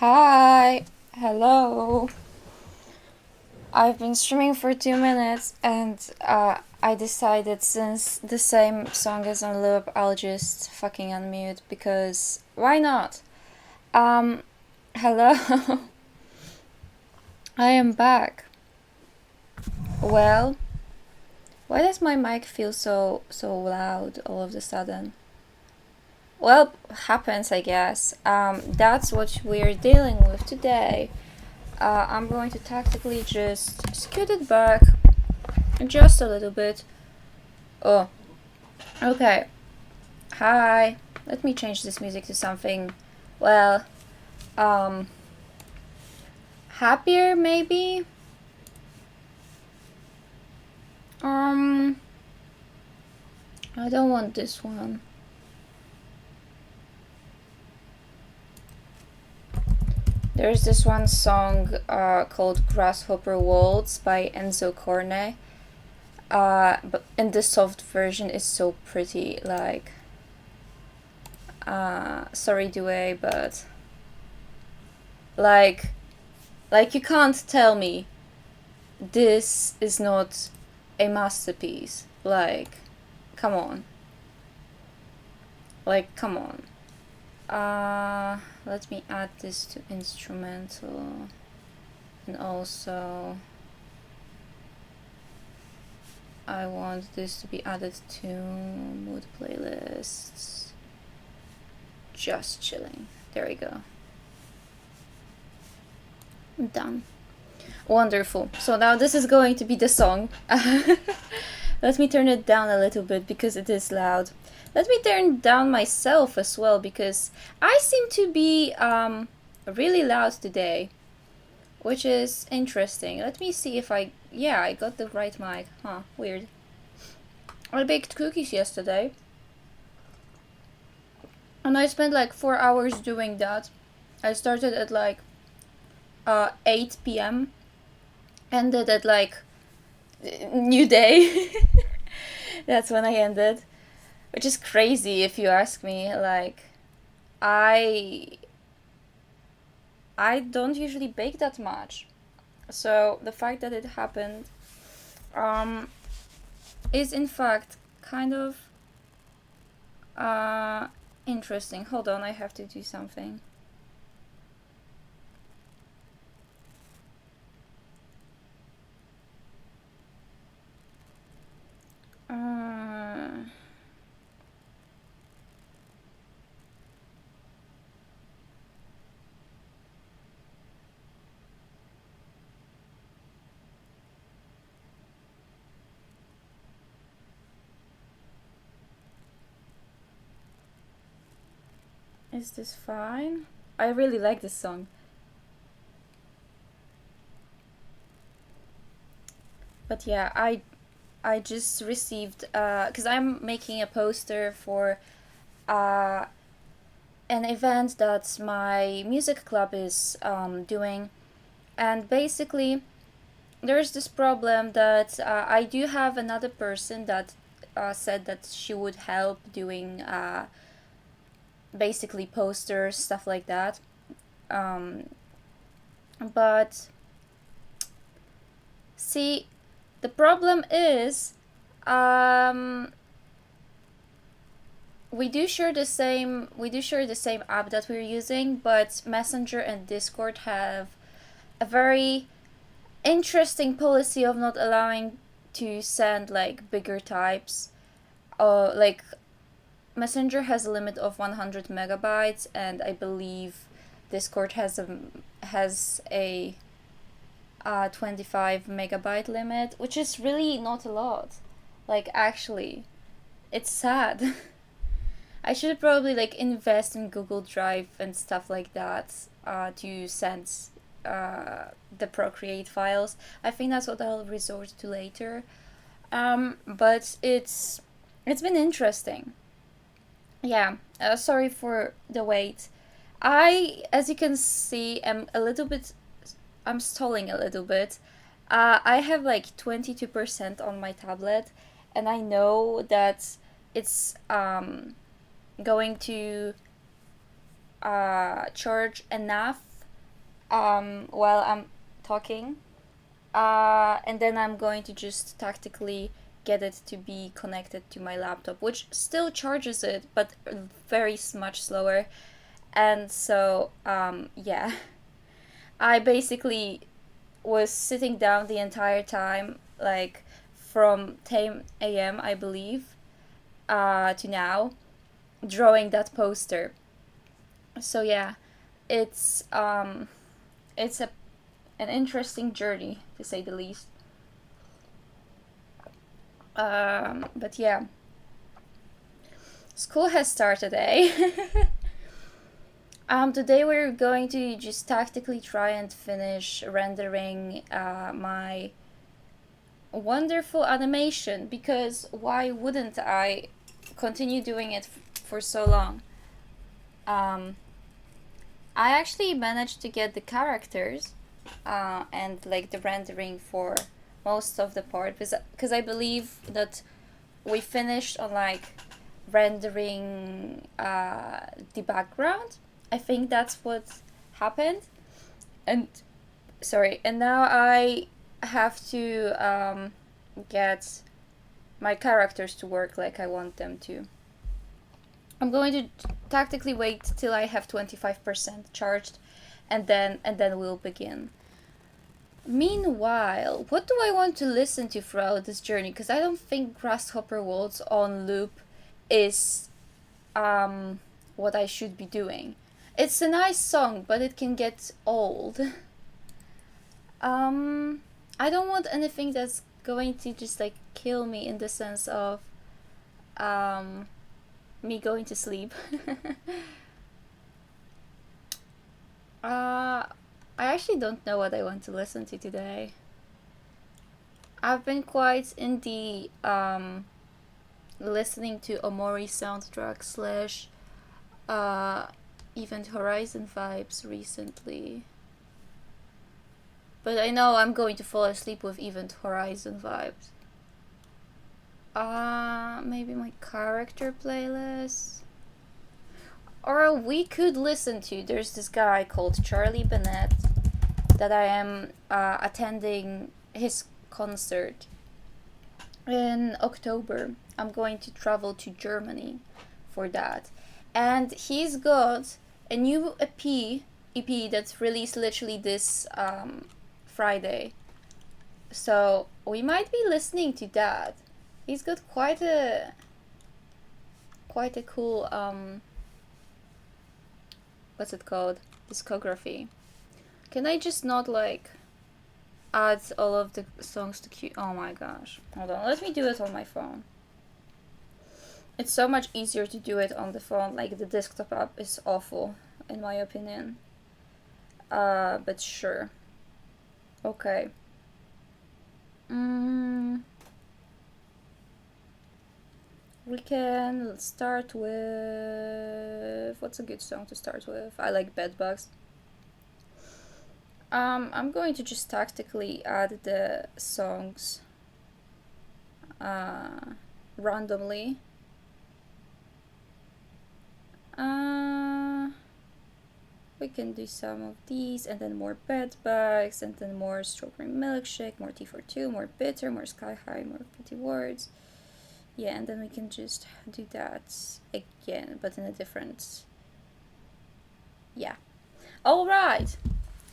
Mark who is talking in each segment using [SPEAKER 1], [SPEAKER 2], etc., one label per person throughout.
[SPEAKER 1] Hi, hello. I've been streaming for 2 minutes and I decided since the same song is on loop, I'll just fucking unmute because why not? Um, hello. I am back. Well, why does my mic feel so loud all of a sudden? Well, happens, I guess. That's what we're dealing with today. I'm going to tactically just scoot it back just a little bit. Oh, okay. Hi. Let me change this music to something, well, um, happier maybe? Um, I don't want this one. There's this one song called Grasshopper Waltz by Enzo Corne. But in the soft version is so pretty, like, sorry Due, but like you can't tell me this is not a masterpiece. Like, come on. Like, come on. Let me add this to instrumental. And also, I want this to be added to mood playlists. Just chilling. There we go. Done. Wonderful. So now this is going to be the song. Let me turn it down a little bit because it is loud. Let me turn down myself as well because I seem to be really loud today, which is interesting. Let me see if I got the right mic. Huh, weird. I baked cookies yesterday and I spent like 4 hours doing that. I started at like 8 p.m. ended at like new day. That's when I ended, which is crazy if you ask me. Like, I don't usually bake that much, so the fact that it happened is in fact kind of interesting. Hold on, I have to do something. Is this fine? I really like this song. But yeah, I just received because I'm making a poster for an event that my music club is doing, and basically there's this problem that I do have another person that said that she would help doing basically posters, stuff like that. But see, the problem is um, we do share the same app that we're using, but Messenger and Discord have a very interesting policy of not allowing to send like bigger types. Like Messenger has a limit of 100 megabytes, and I believe Discord has a 25 megabyte limit, which is really not a lot. Like, actually, it's sad. I should probably like invest in Google Drive and stuff like that to send the Procreate files. I think that's what I'll resort to later. But it's been interesting. Yeah. Sorry for the wait. As you can see, I'm stalling a little bit. I have like 22% on my tablet, and I know that it's going to charge enough while I'm talking. And then I'm going to just tactically get it to be connected to my laptop, which still charges it, but very much slower. And so, yeah, I basically was sitting down the entire time, like from 10 a.m., I believe, to now, drawing that poster. So yeah, it's an interesting journey to say the least. But yeah, school has started, eh? Today we're going to just tactically try and finish rendering my wonderful animation, because why wouldn't I continue doing it for so long? I actually managed to get the characters and like the rendering for most of the part, because I believe that we finished on like rendering the background. I think that's what happened. And sorry, and now I have to get my characters to work like I want them to. I'm going to tactically wait till I have 25% charged, and then we'll begin. Meanwhile, what do I want to listen to throughout this journey? Because I don't think Grasshopper Waltz on loop is what I should be doing. It's a nice song, but it can get old. I don't want anything that's going to just like kill me in the sense of me going to sleep. I actually don't know what I want to listen to today. I've been quite in the listening to Omori soundtrack slash Event Horizon vibes recently. But I know I'm going to fall asleep with Event Horizon vibes. Maybe my character playlist? Or we could listen to, there's this guy called Charlie Bennett that I am attending his concert in October. I'm going to travel to Germany for that. And he's got a new EP that's released literally this Friday. So we might be listening to that. He's got quite a cool what's it called? Discography. Can I just not like add all of the songs to queue? Oh my gosh. Hold on, let me do it on my phone. It's so much easier to do it on the phone. Like the desktop app is awful in my opinion. But sure. Okay. We can start with... What's a good song to start with? I like Bedbugs. I'm going to just tactically add the songs randomly. We can do some of these, and then more Bedbugs, and then more Strawberry Milkshake, more Tea for Two, more Bitter, more Sky High, more Pretty Words. Yeah, and then we can just do that again, but in a different... Yeah. Alright!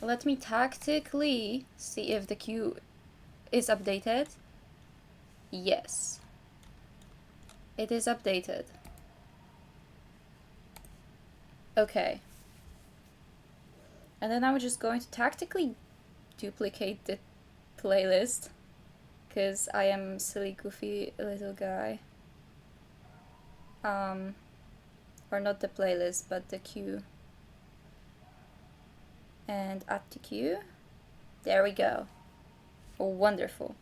[SPEAKER 1] Let me tactically see if the queue is updated. Yes. It is updated. Okay. And then I'm just going to tactically duplicate the playlist, because I am silly, goofy little guy. Or not the playlist, but the queue. And add to queue. There we go. Oh, wonderful.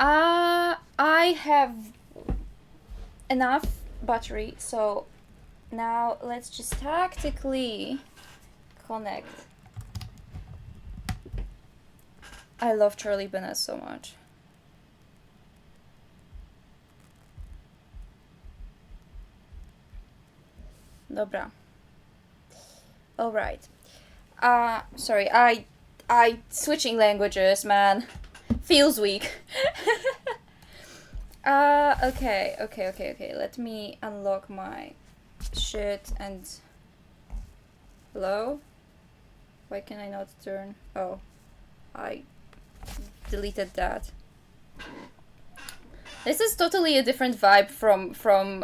[SPEAKER 1] I have enough battery, so now let's just tactically connect. I love Charlie Bennett so much. Dobra. Alright. Sorry, I switching languages, man. Feels weak. Okay. Let me unlock my shit and... Hello? Why can I not turn? Oh, I deleted that. This is totally a different vibe from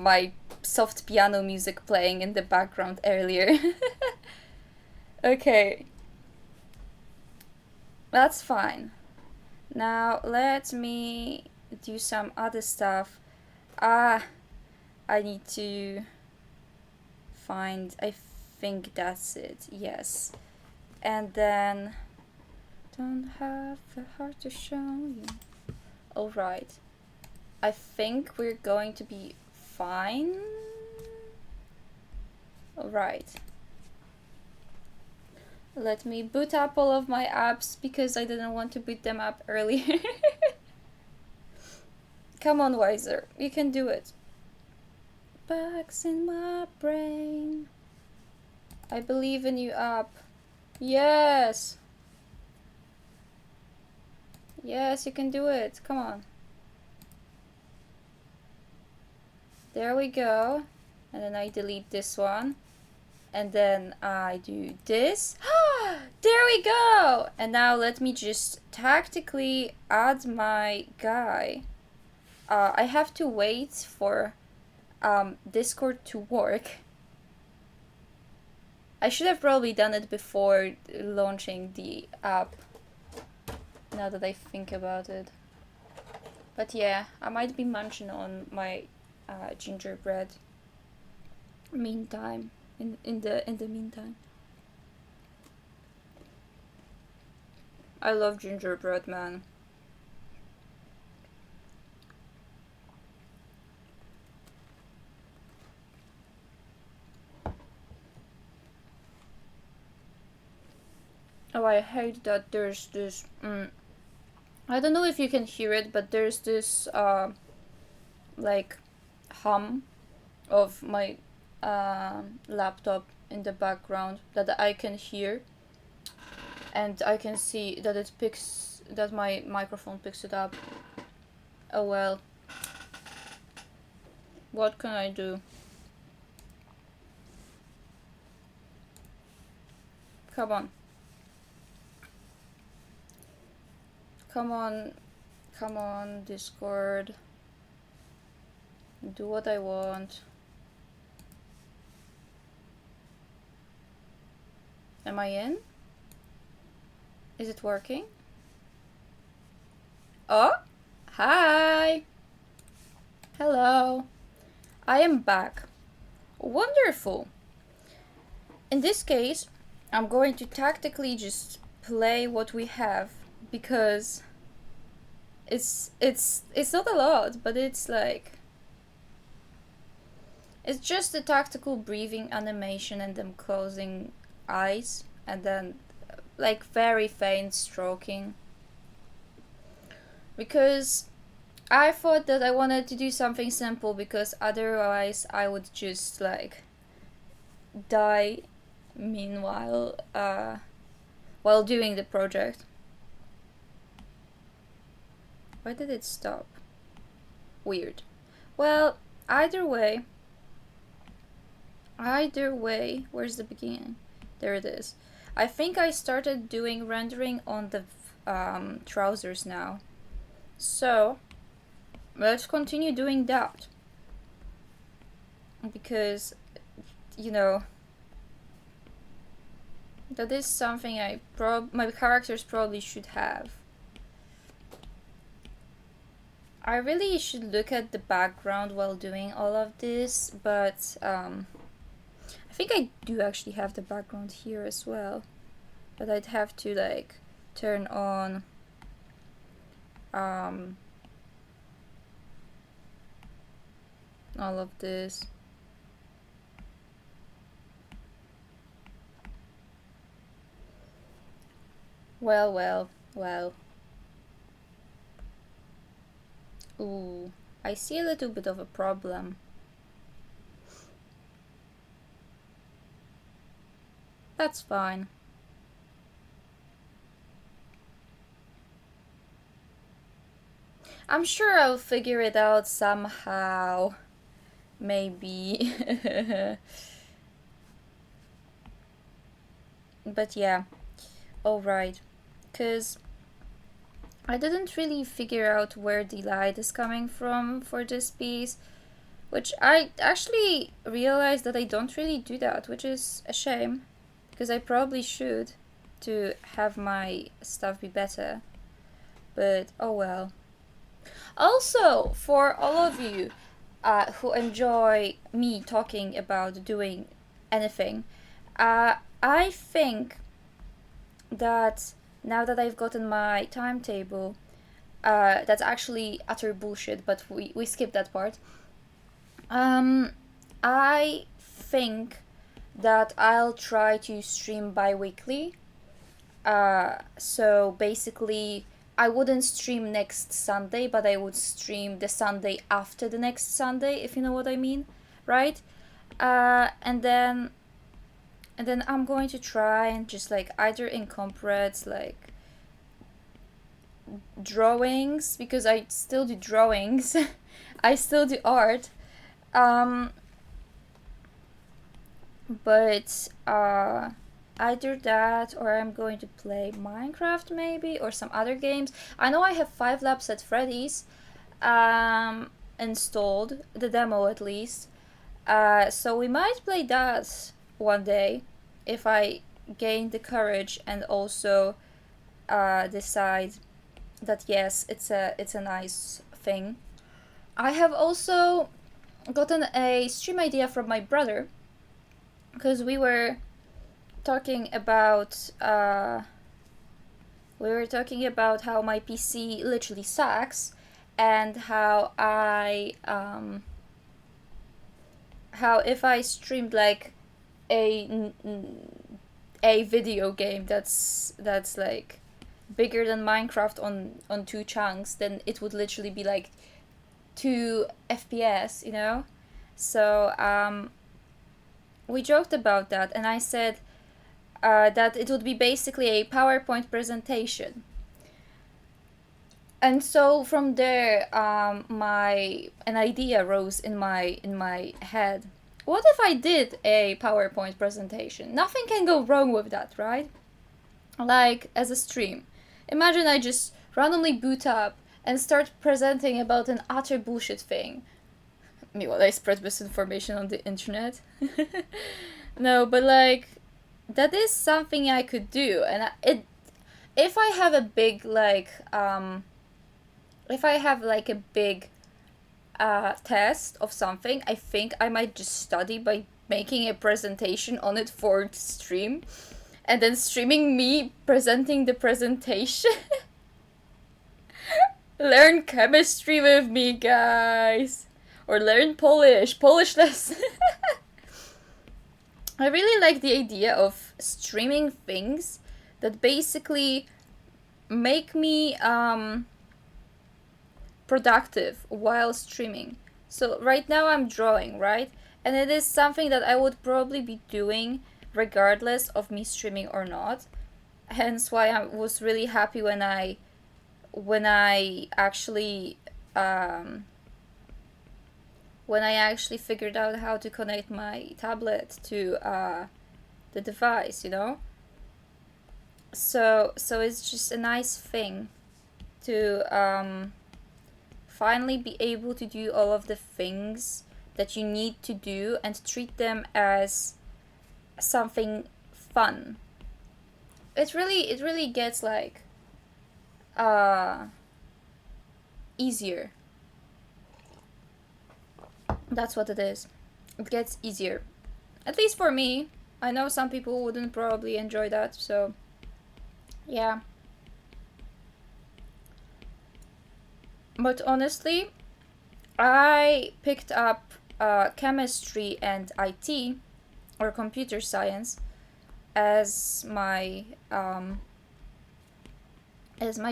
[SPEAKER 1] my soft piano music playing in the background earlier. Okay. That's fine. Now let me do some other stuff. I need to find, I think that's it, yes. And then, don't have the heart to show you. Alright. I think we're going to be fine. Alright. Let me boot up all of my apps because I didn't want to boot them up earlier. Come on, Wiser. You can do it. Bugs in my brain. I believe in you, app. Yes! Yes, you can do it. Come on. There we go. And then I delete this one. And then I do this. There we go! And now let me just tactically add my guy. I have to wait for Discord to work. I should have probably done it before launching the app, now that I think about it. But yeah, I might be munching on my gingerbread meantime. In the meantime, I love gingerbread, man. Oh, I hate that there's this. I don't know if you can hear it, but there's this like hum of my laptop in the background that I can hear, and I can see that it picks, that my microphone picks it up. Oh well, what can I do? Come on. Come on, Discord. Do what I want. Am I in? Is it working? Oh, hi. Hello. I am back. Wonderful. In this case, I'm going to tactically just play what we have, because it's not a lot, but it's like, it's just a tactical breathing animation and them closing eyes and then like very faint stroking, because I thought that I wanted to do something simple, because otherwise I would just like die meanwhile while doing the project. Why did it stop? Weird. Well, either way, where's the beginning? There it is. I think I started doing rendering on the trousers now. So, let's continue doing that. Because, you know, that is something my characters probably should have. I really should look at the background while doing all of this, but I think I do actually have the background here as well, but I'd have to like turn on all of this. Well. Ooh, I see a little bit of a problem. That's fine. I'm sure I'll figure it out somehow. Maybe. But yeah, alright. Because I didn't really figure out where the light is coming from for this piece, which I actually realized that I don't really do that, which is a shame, because I probably should to have my stuff be better. But oh well. Also, for all of you who enjoy me talking about doing anything, I think that now that I've gotten my timetable, that's actually utter bullshit, but we skip that part. I think that I'll try to stream bi-weekly. So basically, I wouldn't stream next Sunday, but I would stream the Sunday after the next Sunday, if you know what I mean, right? And then I'm going to try and just like either incorporate like drawings, because I still do drawings. I still do art. Um, but either that or I'm going to play Minecraft maybe, or some other games. I know I have 5 Labs at Freddy's installed, the demo at least. So we might play that one day if I gain the courage and also decide that yes, it's a nice thing. I have also gotten a stream idea from my brother, because we were talking about how my PC literally sucks, and how how if I streamed like a a video game that's like bigger than Minecraft on 2 chunks, then it would literally be like 2 FPS, you know? So we joked about that, and I said that it would be basically a PowerPoint presentation. And so from there, an idea rose in my head. What if I did a PowerPoint presentation? Nothing can go wrong with that, right? Like as a stream. Imagine I just randomly boot up and start presenting about an utter bullshit thing. Meanwhile, I spread misinformation on the internet. No, but like that is something I could do, and if I have a big like if I have like a big test of something, I think I might just study by making a presentation on it for stream, and then streaming me presenting the presentation. Learn chemistry with me, guys, or learn Polish lesson. I really like the idea of streaming things that basically make me productive while streaming. So right now I'm drawing, right? And it is something that I would probably be doing regardless of me streaming or not. Hence why I was really happy when I actually figured out how to connect my tablet to the device, you know? So it's just a nice thing to finally be able to do all of the things that you need to do and treat them as something fun. It really gets like easier. That's what it is. It gets easier. At least for me. I know some people wouldn't probably enjoy that, so yeah. But honestly, I picked up chemistry and IT, or computer science, as my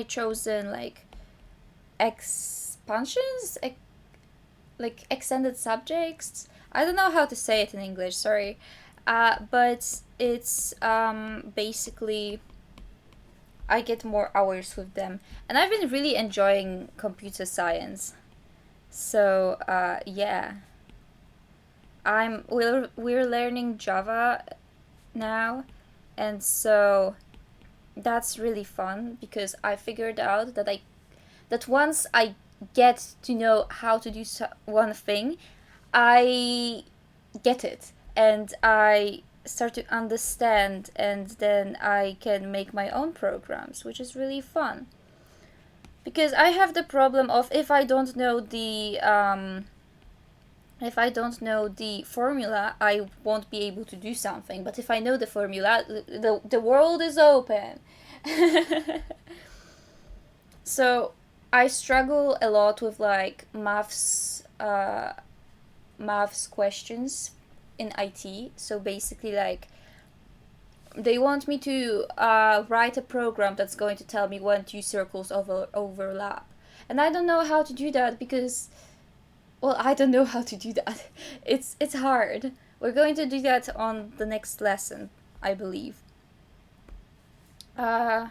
[SPEAKER 1] chosen like expansions, like extended subjects. I don't know how to say it in English. Sorry. But it's basically I get more hours with them, and I've been really enjoying computer science. So yeah, we're learning Java now, and so that's really fun because I figured out that once I get to know how to do one thing, I get it and I start to understand, and then I can make my own programs, which is really fun. Because I have the problem of if I don't know the formula, I won't be able to do something. But if I know the formula, the world is open. So I struggle a lot with like maths questions in IT. So basically, like they want me to write a program that's going to tell me when two circles overlap, and I don't know how to do that because, well, I don't know how to do that. It's hard. We're going to do that on the next lesson, I believe. Uh,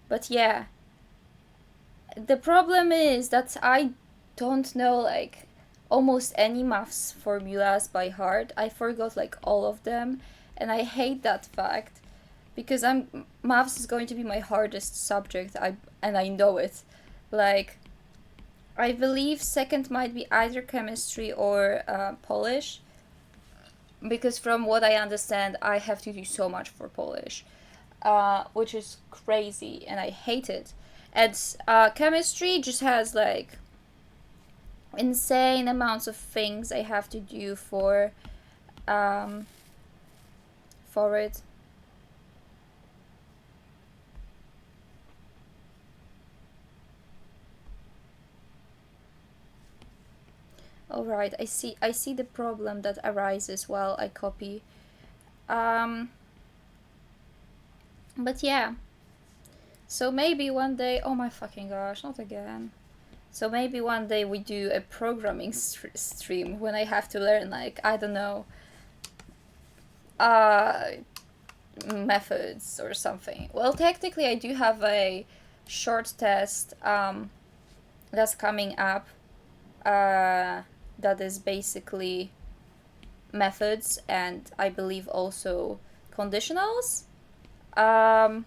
[SPEAKER 1] but yeah, the problem is that I don't know like almost any maths formulas by heart. I forgot like all of them, and I hate that fact because maths is going to be my hardest subject. I know it. Like I believe second might be either chemistry or Polish, because from what I understand, I have to do so much for Polish, which is crazy, and I hate it. And chemistry just has like insane amounts of things I have to do um, for it. All right, I see the problem that arises while I copy. Um, but yeah, so maybe one day. Oh my fucking gosh, not again. So maybe one day we do a programming stream when I have to learn like I don't know, uh, methods or something. Well, technically, I do have a short test that's coming up. That is basically methods and I believe also conditionals from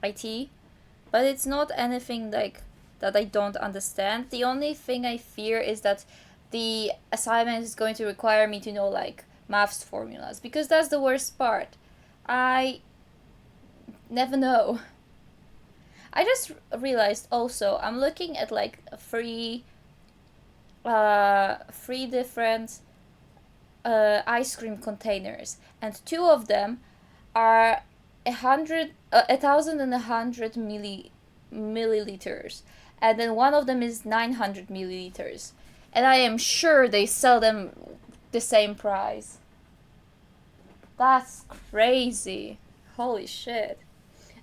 [SPEAKER 1] IT, but it's not anything like that I don't understand. The only thing I fear is that the assignment is going to require me to know like maths formulas, because that's the worst part. I never know. I just realized also I'm looking at like three different ice cream containers, and two of them are 1,100 milliliters, and then one of them is 900 milliliters, and I am sure they sell them the same price. That's crazy. Holy shit.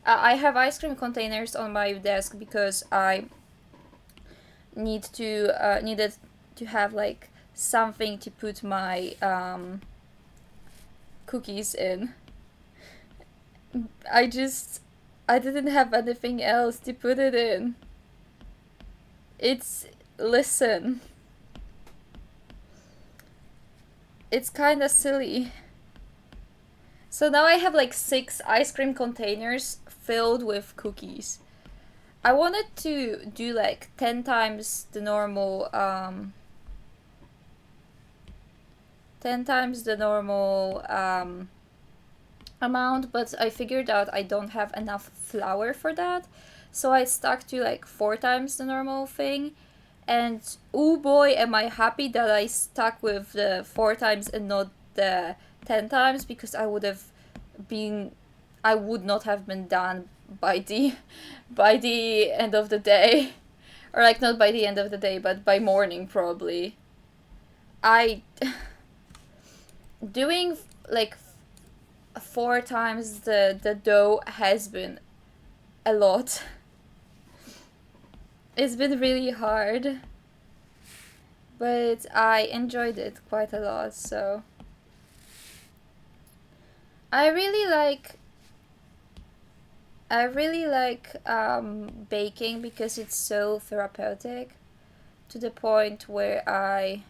[SPEAKER 1] I have ice cream containers on my desk because I needed to have like something to put my cookies in. I didn't have anything else to put it in. Listen, it's kind of silly. So now I have like 6 ice cream containers filled with cookies. I wanted to do like 10 times the normal 10 times the normal amount, but I figured out I don't have enough flour for that, so I stuck to like 4 times the normal thing. And oh boy, am I happy that I stuck with the 4 times and not the 10 times, because I would not have been done by the end of the day, or like not by the end of the day, but by morning probably. I doing like 4 times the dough has been a lot. It's been really hard. but I enjoyed it quite a lot. So I really like baking because it's so therapeutic to the point where I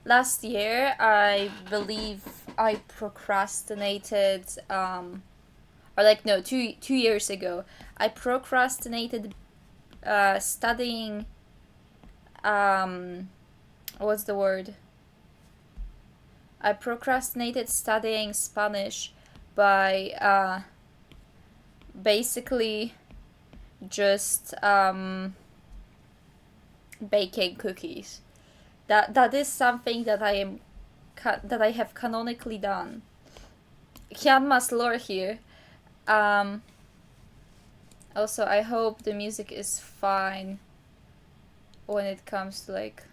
[SPEAKER 1] last year I believe I procrastinated or like no 2 years ago I procrastinated studying what's the word I procrastinated studying Spanish by basically just baking cookies. That is something that I have canonically done. Hyanma's lore here. Also, I hope the music is fine when it comes to like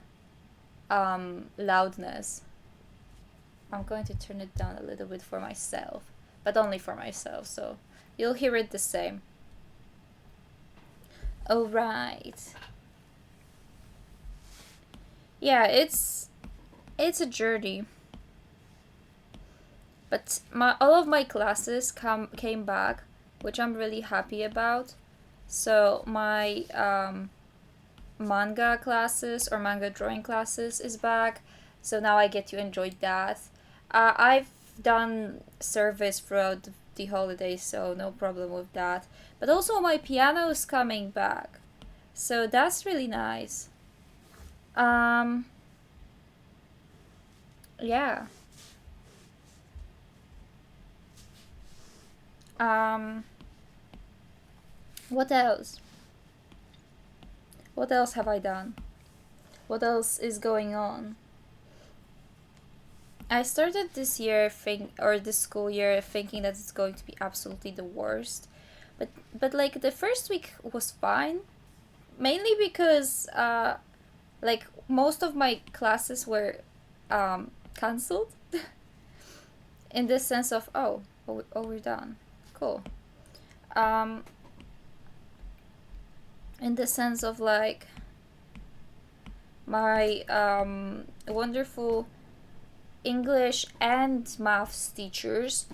[SPEAKER 1] loudness. I'm going to turn it down a little bit for myself, but only for myself, so you'll hear it the same. Alright. Yeah, it's a journey. But all of my classes came back, which I'm really happy about. So my manga classes or manga drawing classes is back. So now I get to enjoy that. I've done service throughout the holidays, so no problem with that. But also my piano is coming back. So that's really nice. Yeah. What else? What else have I done? What else is going on? I started this school year thinking that it's going to be absolutely the worst. But like the first week was fine. Mainly because like most of my classes were cancelled. In the sense of we're done. Cool. In the sense of like my wonderful English and maths teachers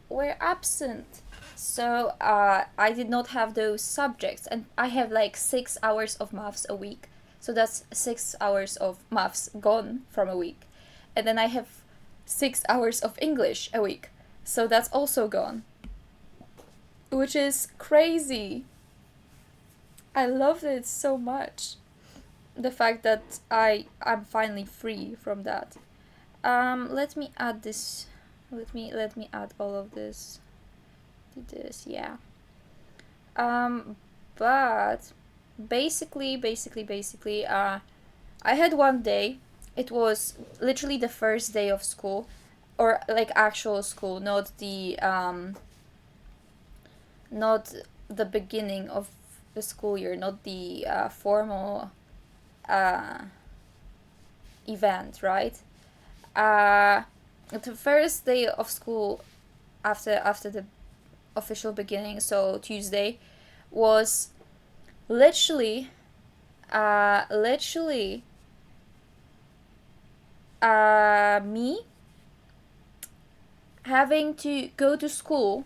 [SPEAKER 1] were absent. So I did not have those subjects, and I have like 6 hours of maths a week. So that's 6 hours of maths gone from a week. And then I have 6 hours of English a week. So that's also gone. Which is crazy. I loved it so much. The fact that I'm finally free from that. Let me add this. Let me add all of this to this. Yeah. But basically, I had one day. It was literally the first day of school, or like actual school, not the beginning of the school year, not the formal event, right? The first day of school after the official beginning, so Tuesday, was literally me having to go to school,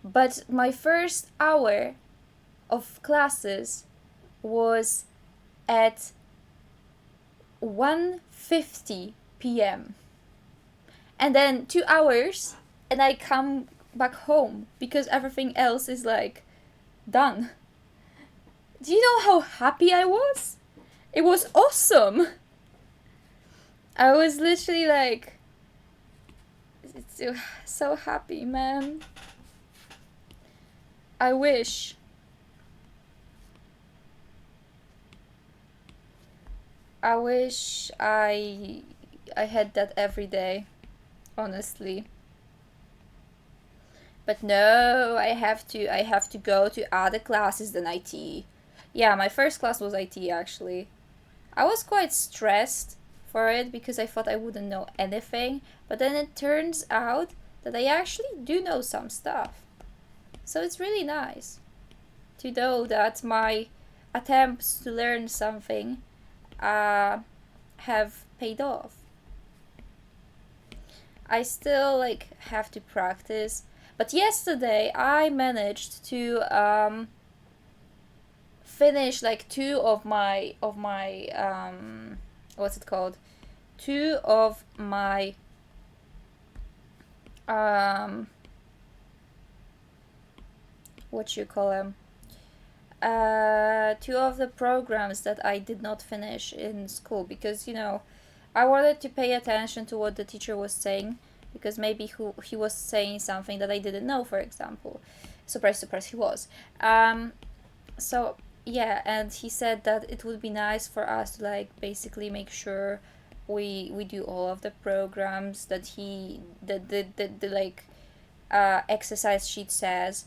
[SPEAKER 1] but my first hour of classes was at 1:50 p.m. and then 2 hours and I come back home because everything else is like done. Do you know how happy I was? It was awesome. I was literally like so happy, man. I wish I had that every day, honestly. But no, I have to go to other classes than IT. Yeah, my first class was IT actually. I was quite stressed for it because I thought I wouldn't know anything, but then it turns out that I actually do know some stuff. So it's really nice to know that my attempts to learn something have paid off. I still like have to practice, but yesterday I managed to finish like two of my what's it called? Two of my what you call them? Two of the programs that I did not finish in school because I wanted to pay attention to what the teacher was saying because maybe he was saying something that I didn't know, for example. Surprise, surprise, he was. So yeah, and he said that it would be nice for us to like basically make sure we do all of the programs that the like exercise sheet says,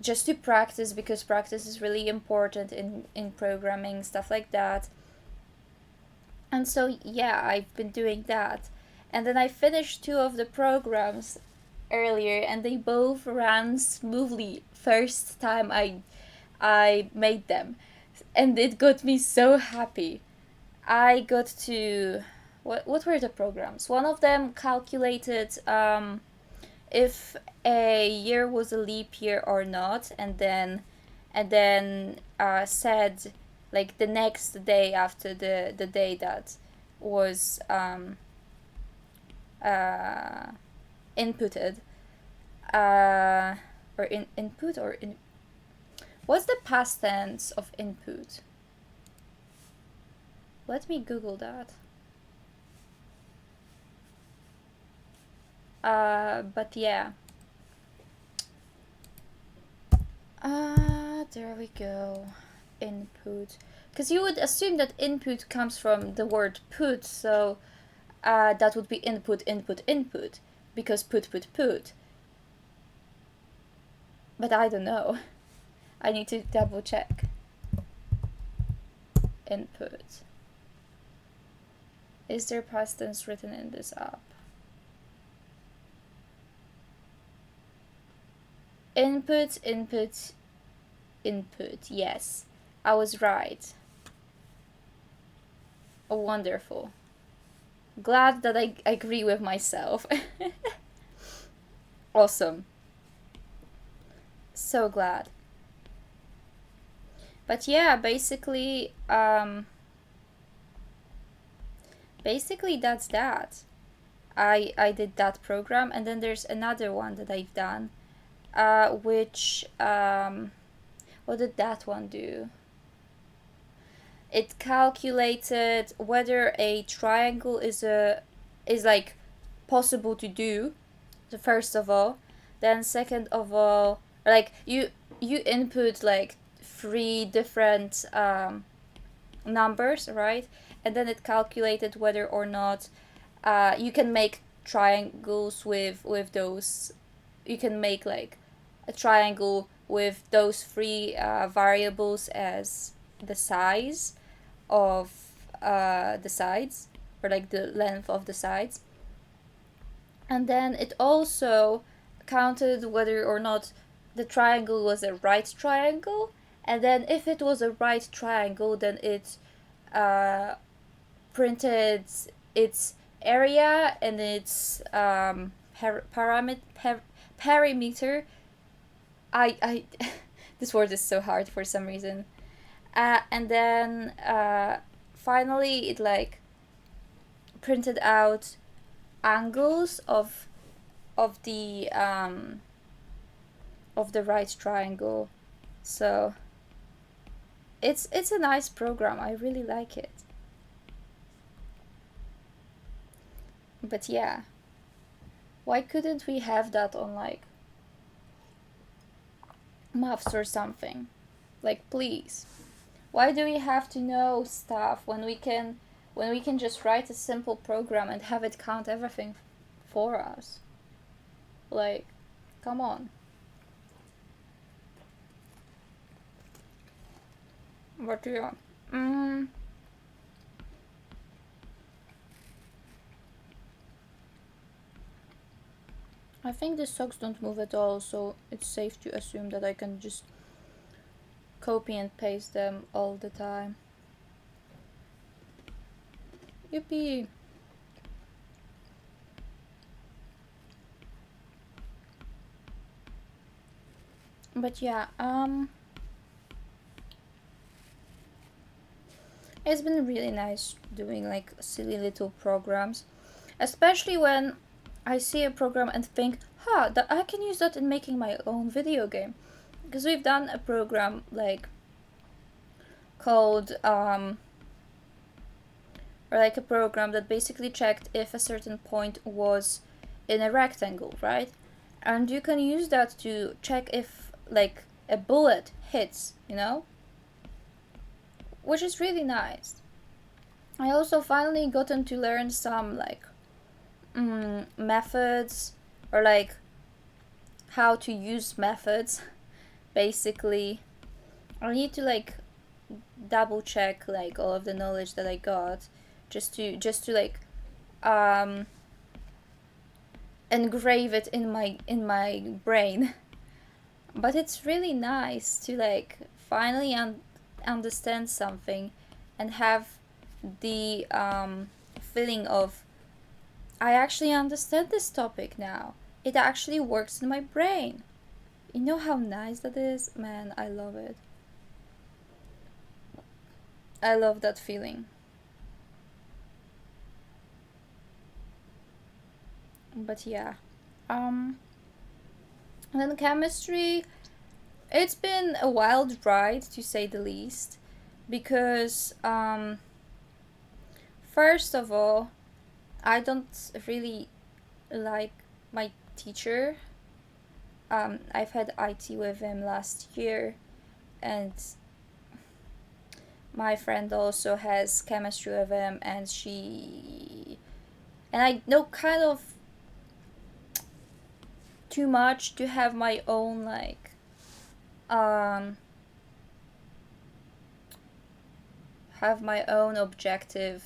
[SPEAKER 1] just to practice because practice is really important in programming, stuff like that. And so yeah, I've been doing that, and then I finished two of the programs earlier, and they both ran smoothly first time I made them, and it got me so happy. I got to what were the programs? One of them calculated if a year was a leap year or not, and then said like the next day after the day that was inputted, or input or in what's the past tense of input? Let me Google that. But yeah. There we go. Input. Because you would assume that input comes from the word put, so that would be input, input, input. Because put. But I don't know. I need to double check. Input. Is there past tense written in this app? Input. Yes, I was right. Oh, wonderful. Glad that I agree with myself. Awesome. So glad. But yeah, basically that's that. I did that program, and then there's another one that I've done, which what did that one do? It calculated whether a triangle is like possible to do, first of all. Then second of all, like you input like three different numbers, right? And then it calculated whether or not you can make triangles with those. You can make like a triangle with those three variables as the size of the sides, or like the length of the sides. And then it also counted whether or not the triangle was a right triangle, and then if it was a right triangle, then it printed its area and its perimeter. I this word is so hard for some reason. And then finally it like printed out angles of the right triangle. So it's a nice program. I really like it. But yeah, why couldn't we have that on like maths or something? Like, please. Why do we have to know stuff when we can just write a simple program and have it count everything for us? Like, come on. What do you want? I think the socks don't move at all, so it's safe to assume that I can just copy and paste them all the time. Yippee! But yeah, it's been really nice doing like silly little programs, especially when I see a program and think, that I can use that in making my own video game. Because we've done a program like called or like a program that basically checked if a certain point was in a rectangle, right? And you can use that to check if like a bullet hits, which is really nice. I also finally gotten to learn some like methods, or like how to use methods. Basically, I need to like double check like all of the knowledge that I got, just to like engrave it in my brain. But it's really nice to like finally understand something and have the feeling of, I actually understand this topic now. It actually works in my brain. You know how nice that is? Man, I love it. I love that feeling. But yeah. And then chemistry, it's been a wild ride to say the least, because first of all, I don't really like my teacher. I've had IT with him last year, and my friend also has chemistry with him, and I know kind of too much to have my own like have my own objective,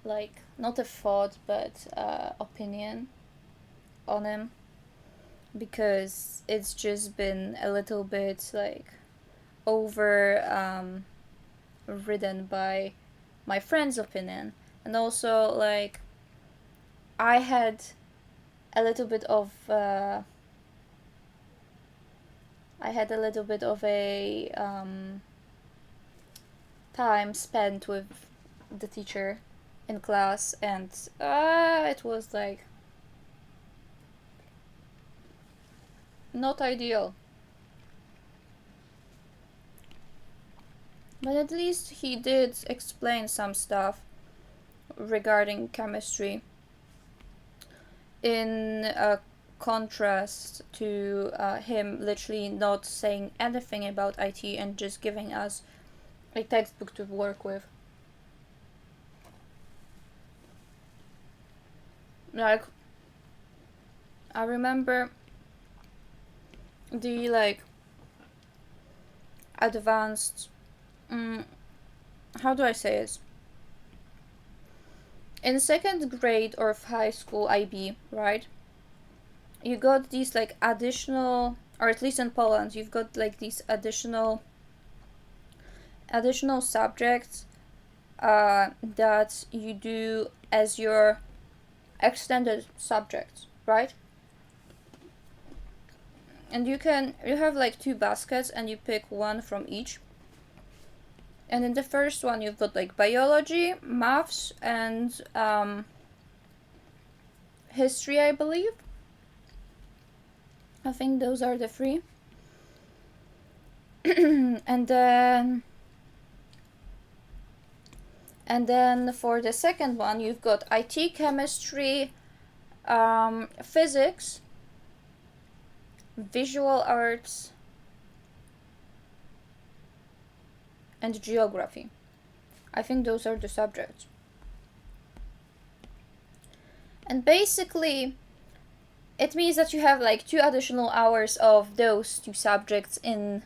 [SPEAKER 1] like not a thought but opinion on him, because it's just been a little bit like over ridden by my friend's opinion. And also like I had a little bit of a time spent with the teacher in class, and it was like not ideal. But at least he did explain some stuff regarding chemistry, in contrast to him literally not saying anything about IT and just giving us a textbook to work with. Like, I remember the like advanced, how do I say it? In second grade of high school IB, right? You got these like additional, or at least in Poland, you've got like these additional subjects that you do as your extended subjects, right? And you have like 2 baskets and you pick one from each. And in the first one you've got like biology, maths, and history, I believe. I think those are the 3. and then for the second one you've got IT, chemistry, physics, visual arts, and geography. I think those are the subjects. And basically it means that you have like 2 additional hours of those 2 subjects in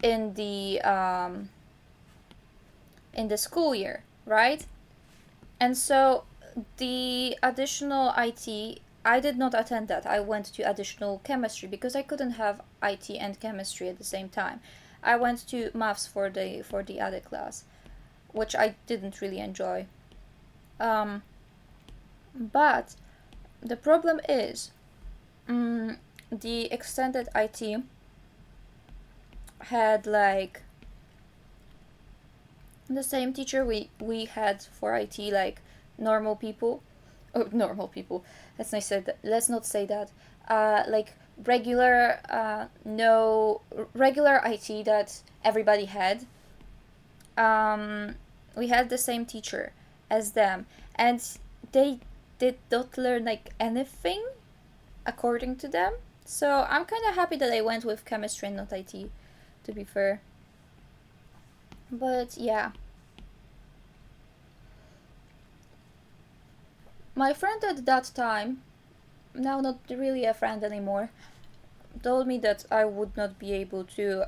[SPEAKER 1] the school year, right? And so the additional IT, I did not attend that. I went to additional chemistry because I couldn't have IT and chemistry at the same time. I went to maths for the other class, which I didn't really enjoy. Um, but the problem is, the extended IT had like the same teacher we had for IT, like normal people. Oh, normal people. Let's not say that. Like regular, no regular IT that everybody had. Um, we had the same teacher as them, and they did not learn like anything according to them. So I'm kind of happy that I went with chemistry and not IT, to be fair. But yeah, my friend at that time, now not really a friend anymore, told me that I would not be able to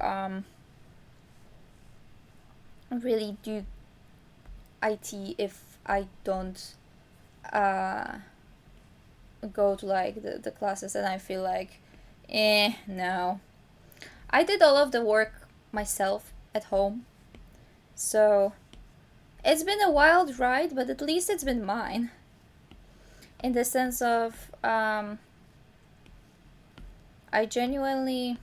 [SPEAKER 1] really do IT if I don't uh, go to like the classes, and I feel like, no. I did all of the work myself at home, so it's been a wild ride, but at least it's been mine. In the sense of, I genuinely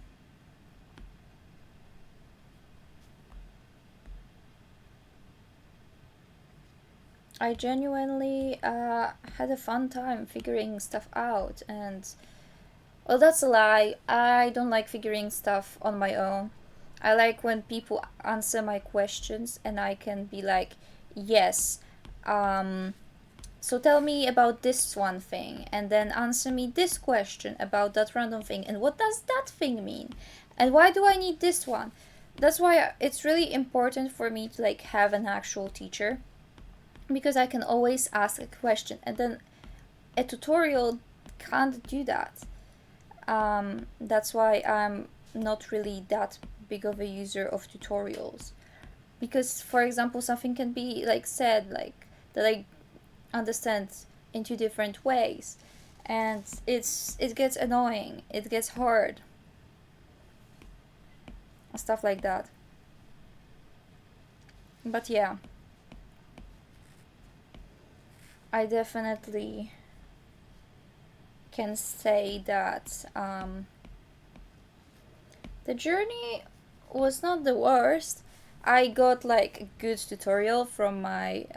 [SPEAKER 1] had a fun time figuring stuff out. And well, that's a lie. I don't like figuring stuff on my own. I like when people answer my questions and I can be like, yes, so tell me about this one thing, and then answer me this question about that random thing, and what does that thing mean? And why do I need this one? That's why it's really important for me to like have an actual teacher, because I can always ask a question, and then a tutorial can't do that. That's why I'm not really that big of a user of tutorials, because for example something can be like said like that I understand in two different ways, and it gets annoying, it gets hard, stuff like that. But yeah, I definitely can say that the journey was not the worst. I got like a good tutorial from my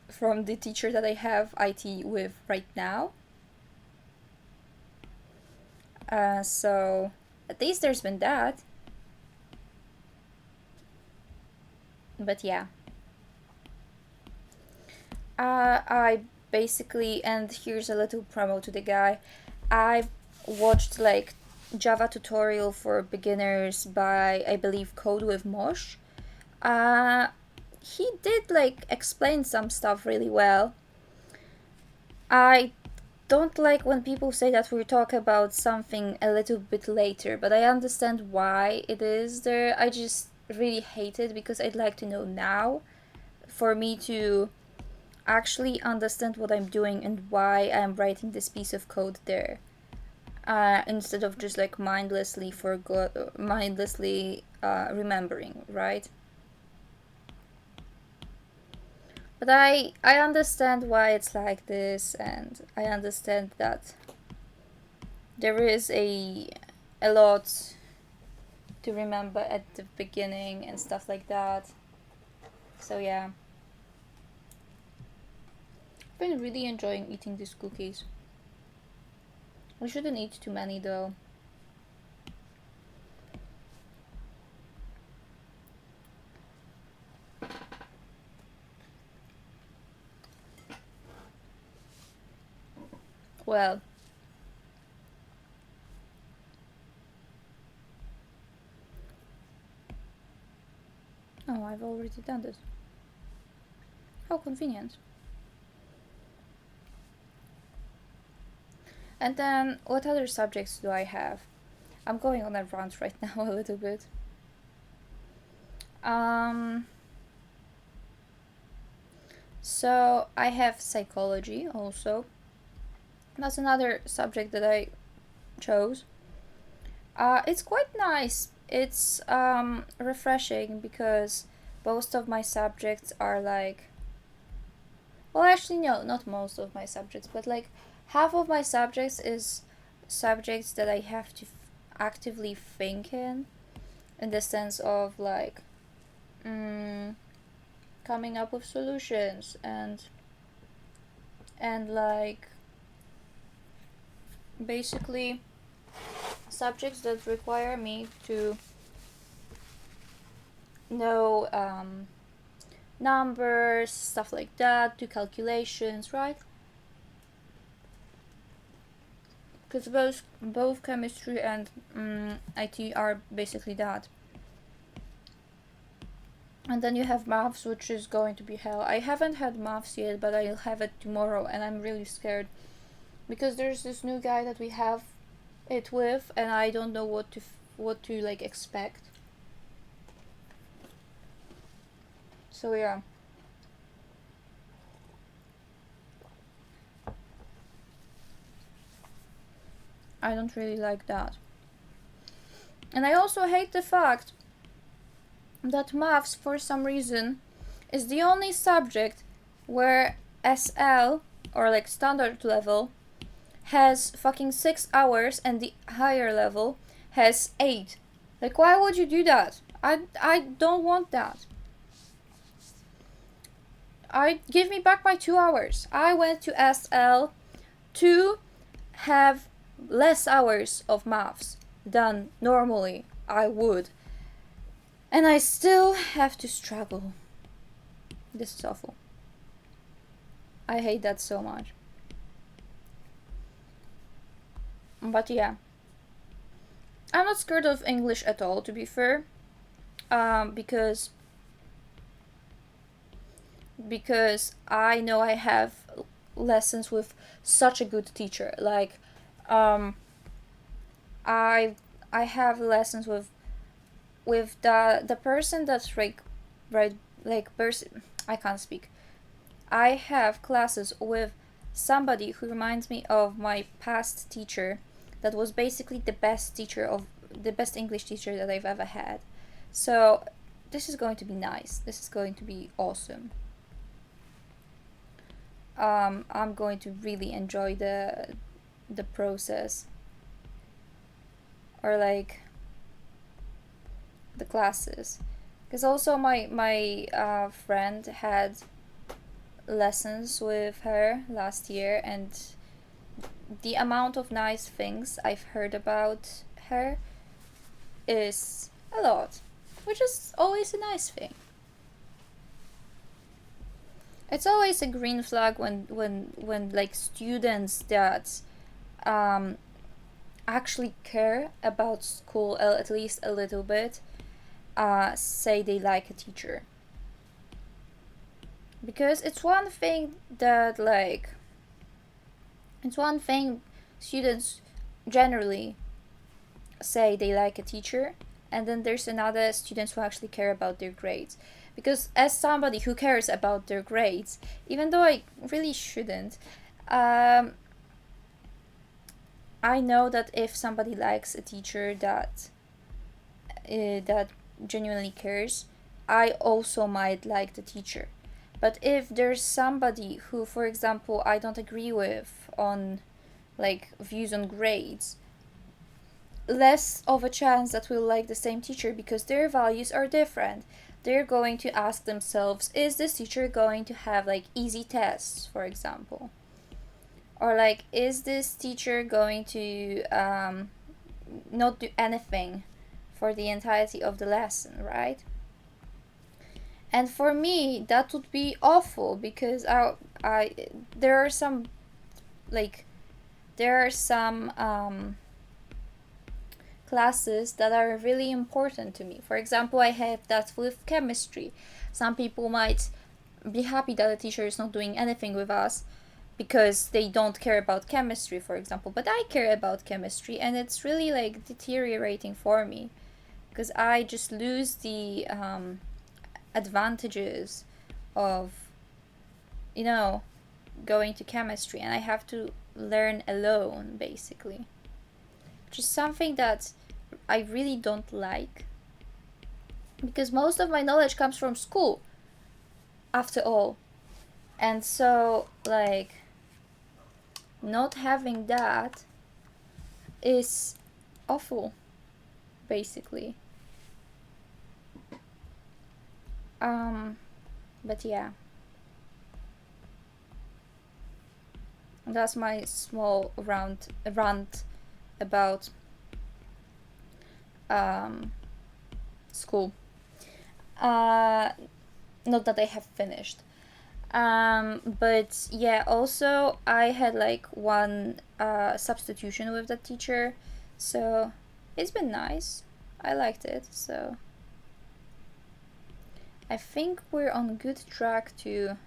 [SPEAKER 1] from the teacher that I have IT with right now. So at least there's been that. But yeah. I basically, and here's a little promo to the guy, I've watched like Java tutorial for beginners by, I believe, Code with Mosh. Uh, he did like explain some stuff really well. I don't like when people say that we talk about something a little bit later, but I understand why it is there. I just really hate it because I'd like to know now for me to actually understand what I'm doing and why I'm writing this piece of code there. Instead of just like mindlessly remembering, right? But I understand why it's like this, and I understand that there is a lot to remember at the beginning and stuff like that. So yeah. I've been really enjoying eating these cookies. We shouldn't eat too many though. Well, oh, I've already done this. How convenient. And then, what other subjects do I have? I'm going on a rant right now a little bit. Um, So I have psychology also. That's another subject that I chose. It's quite nice. It's refreshing because most of my subjects are like, well, actually, no, not most of my subjects, but like half of my subjects is subjects that I have to actively think in the sense of like mm, coming up with solutions and like basically subjects that require me to know numbers, stuff like that, do calculations, right? Because both chemistry and IT are basically that. And then you have maths, which is going to be hell. I haven't had maths yet, but I'll have it tomorrow, and I'm really scared because there's this new guy that we have it with, and I don't know what to like expect. So yeah. I don't really like that. And I also hate the fact that maths, for some reason, is the only subject where SL, or like standard level, has fucking 6 hours and the higher level has 8. Like, why would you do that? I don't want that. Give me back my 2 hours. I went to SL to have less hours of maths than normally I would. And I still have to struggle. This is awful. I hate that so much. But yeah. I'm not scared of English at all, to be fair. Because I know I have lessons with such a good teacher. Like, I have lessons with the person that's I can't speak. I have classes with somebody who reminds me of my past teacher that was basically the best English teacher that I've ever had. So this is going to be nice. This is going to be awesome. I'm going to really enjoy the process, or like the classes, because also my friend had lessons with her last year, and the amount of nice things I've heard about her is a lot, which is always a nice thing. It's always a green flag when like students that actually care about school at least a little bit say they like a teacher. Because it's one thing students generally say they like a teacher, and then there's another students who actually care about their grades. Because as somebody who cares about their grades, even though I really shouldn't, I know that if somebody likes a teacher that genuinely cares, I also might like the teacher. But if there's somebody who, for example, I don't agree with on like views on grades, less of a chance that we'll like the same teacher because their values are different. They're going to ask themselves, is this teacher going to have like easy tests, for example? Or like, is this teacher going to not do anything for the entirety of the lesson, right? And for me, that would be awful because there are some like there are some classes that are really important to me. For example, I have that with chemistry. Some people might be happy that the teacher is not doing anything with us because they don't care about chemistry, for example, but I care about chemistry, and it's really like deteriorating for me because I just lose the advantages of you know, going to chemistry, and I have to learn alone, basically. Which is something that I really don't like. Because most of my knowledge comes from school, after all. And so, like, not having that is awful, basically. But yeah. That's my small rant about school. Not that I have finished. But yeah, also I had like one substitution with the teacher, so it's been nice. I liked it, so I think we're on good track to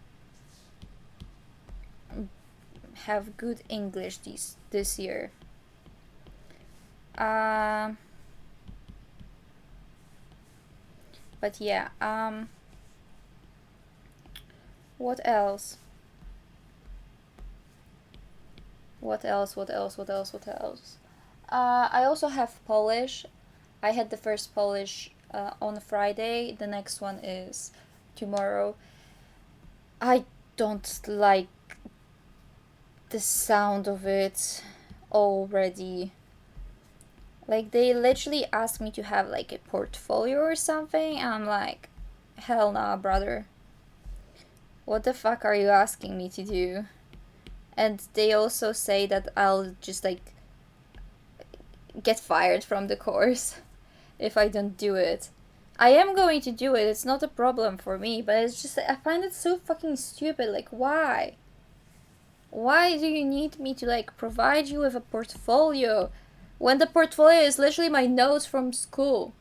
[SPEAKER 1] have good English this year. But yeah, what else? What else? I also have Polish. I had the first Polish on Friday. The next one is tomorrow. I don't like the sound of it already. Like, they literally asked me to have like a portfolio or something, and I'm like, hell nah, brother. What the fuck are you asking me to do? And they also say that I'll just like get fired from the course if I don't do it. I am going to do it, it's not a problem for me, but it's just, I find it so fucking stupid. Like, why? Why do you need me to like provide you with a portfolio when the portfolio is literally my notes from school?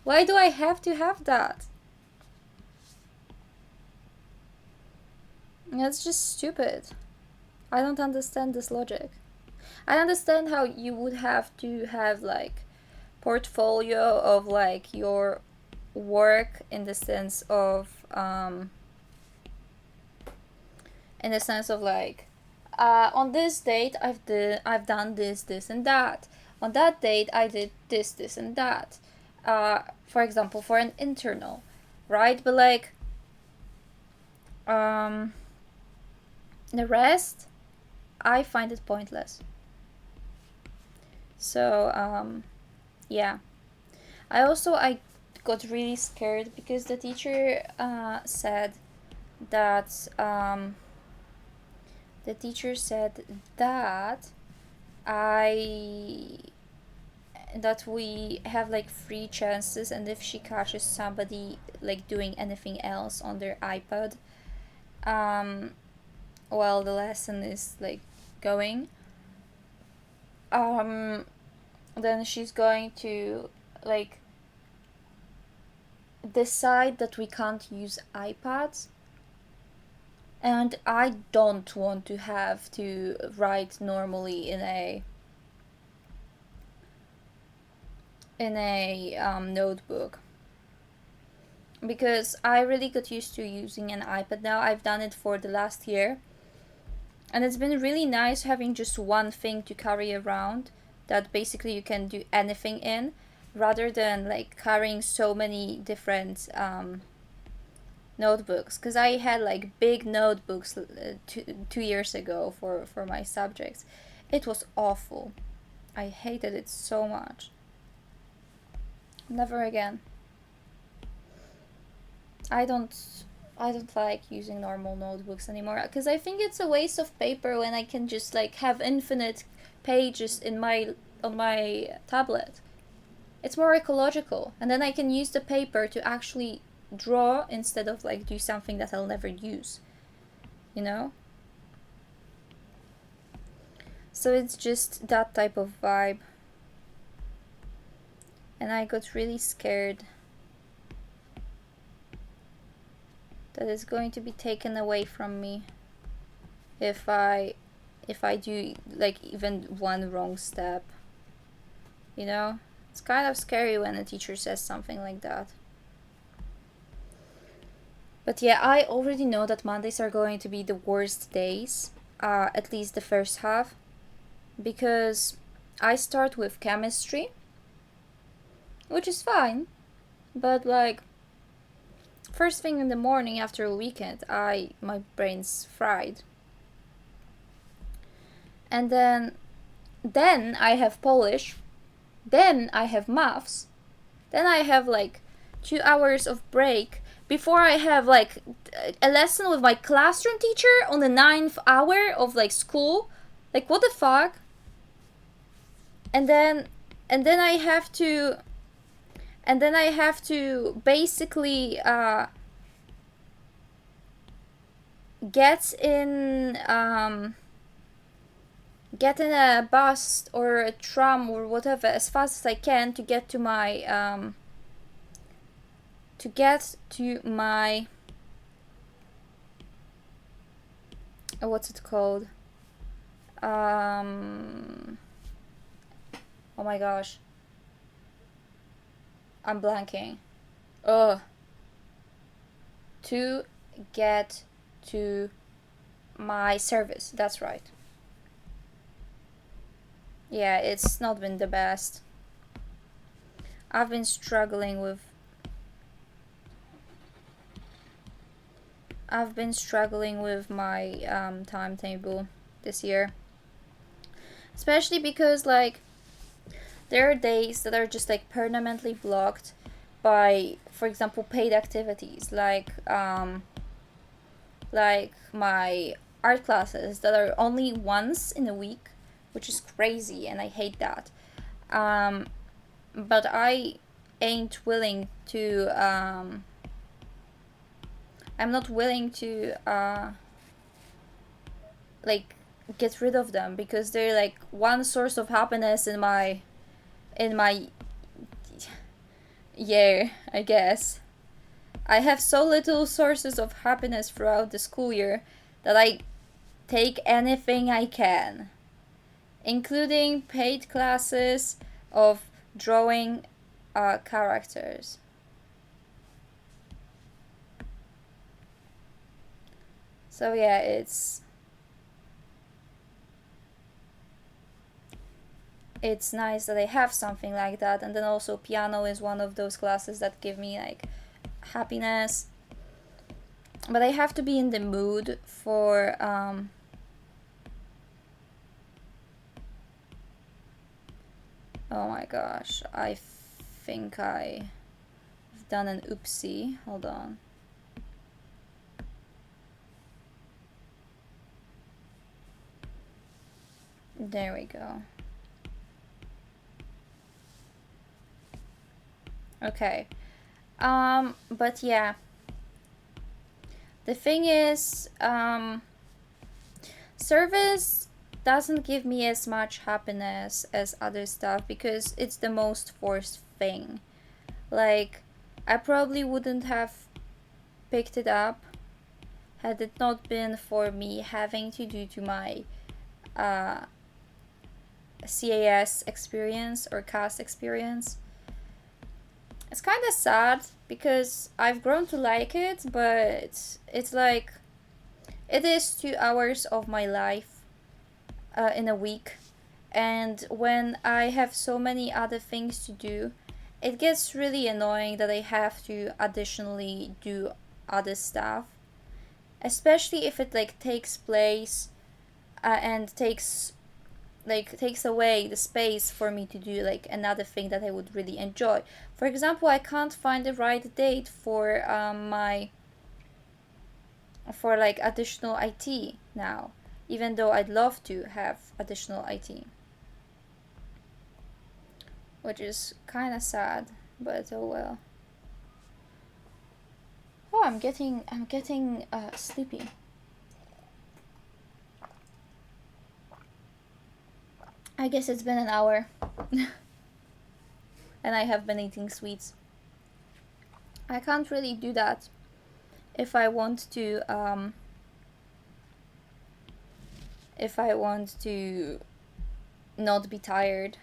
[SPEAKER 1] Why do I have to have that? That's just stupid. I don't understand this logic. I understand how you would have to have like portfolio of like your work in the sense of like on this date I've done this and that. On that date I did this and that. For example, for an internal, right? But like the rest, I find it pointless. So yeah. I got really scared because the teacher said that that we have like 3 chances, and if she catches somebody like doing anything else on their iPad while the lesson is like going, then she's going to like decide that we can't use iPads. And I don't want to have to write normally in a notebook, because I really got used to using an iPad now. I've done it for the last year, and it's been really nice having just one thing to carry around that basically you can do anything in, rather than like carrying so many different notebooks, because I had like big notebooks 2 years ago for my subjects. It was awful. I hated it so much. Never again. I don't like using normal notebooks anymore, because I think it's a waste of paper when I can just like have infinite pages on my tablet. It's more ecological, and then I can use the paper to actually draw instead of like do something that I'll never use, you know? So it's just that type of vibe. And I got really scared that it's going to be taken away from me if I do like even one wrong step, you know? It's kind of scary when a teacher says something like that. But yeah, I already know that Mondays are going to be the worst days, at least the first half, because I start with chemistry, which is fine, but like first thing in the morning after a weekend, my brain's fried. And then I have Polish, then I have maths, then I have like 2 hours of break before I have like a lesson with my classroom teacher on the 9th hour of like school. Like what the fuck? And then I have to basically get in a bus or a tram or whatever as fast as I can to get to my what's it called? Oh my gosh, I'm blanking. Ugh. To get to my service. That's right. Yeah, it's not been the best. I've been struggling with my timetable this year. Especially because like there are days that are just like permanently blocked by, for example, paid activities like my art classes that are only once in a week, which is crazy, and I hate that. But I ain't willing to. I'm not willing to like get rid of them because they're like one source of happiness in my year, I guess. I have so little sources of happiness throughout the school year that I take anything I can, including paid classes of drawing characters. So yeah, it's nice that I have something like that, and then also piano is one of those classes that give me like happiness. But I have to be in the mood for oh my gosh, I think I've done an oopsie. Hold on. There we go. Okay. But yeah. The thing is, service doesn't give me as much happiness as other stuff because it's the most forced thing. Like, I probably wouldn't have picked it up had it not been for me having to do to my CAS experience or CAS experience. It's kind of sad because I've grown to like it, but it's like it is 2 hours of my life in a week, and when I have so many other things to do, it gets really annoying that I have to additionally do other stuff, especially if it like takes place and takes away the space for me to do like another thing that I would really enjoy. For example, I can't find the right date for like additional IT now, even though I'd love to have additional IT, which is kind of sad, but oh well. Oh, I'm getting sleepy. I guess it's been an hour. And I have been eating sweets. I can't really do that if I want to not be tired.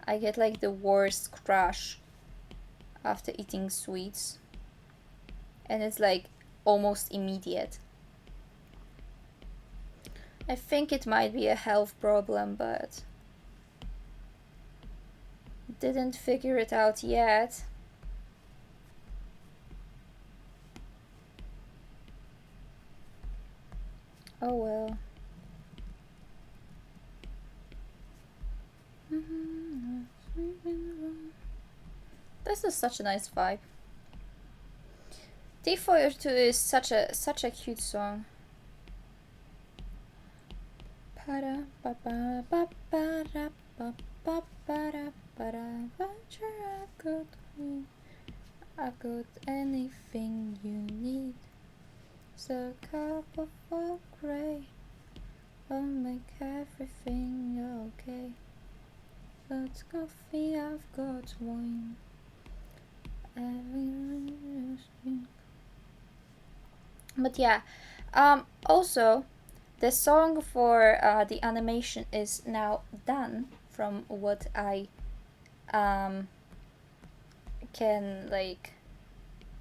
[SPEAKER 1] I get like the worst crash after eating sweets. and it's like almost immediate. I think it might be a health problem, but didn't figure it out yet. Oh well. This is such a nice vibe. T42 is such a cute song. I've got anything you need. It's a cup of Earl Grey. I'll make everything okay. Got coffee, I've got wine. But yeah, also the song for the animation is now done, from what I can like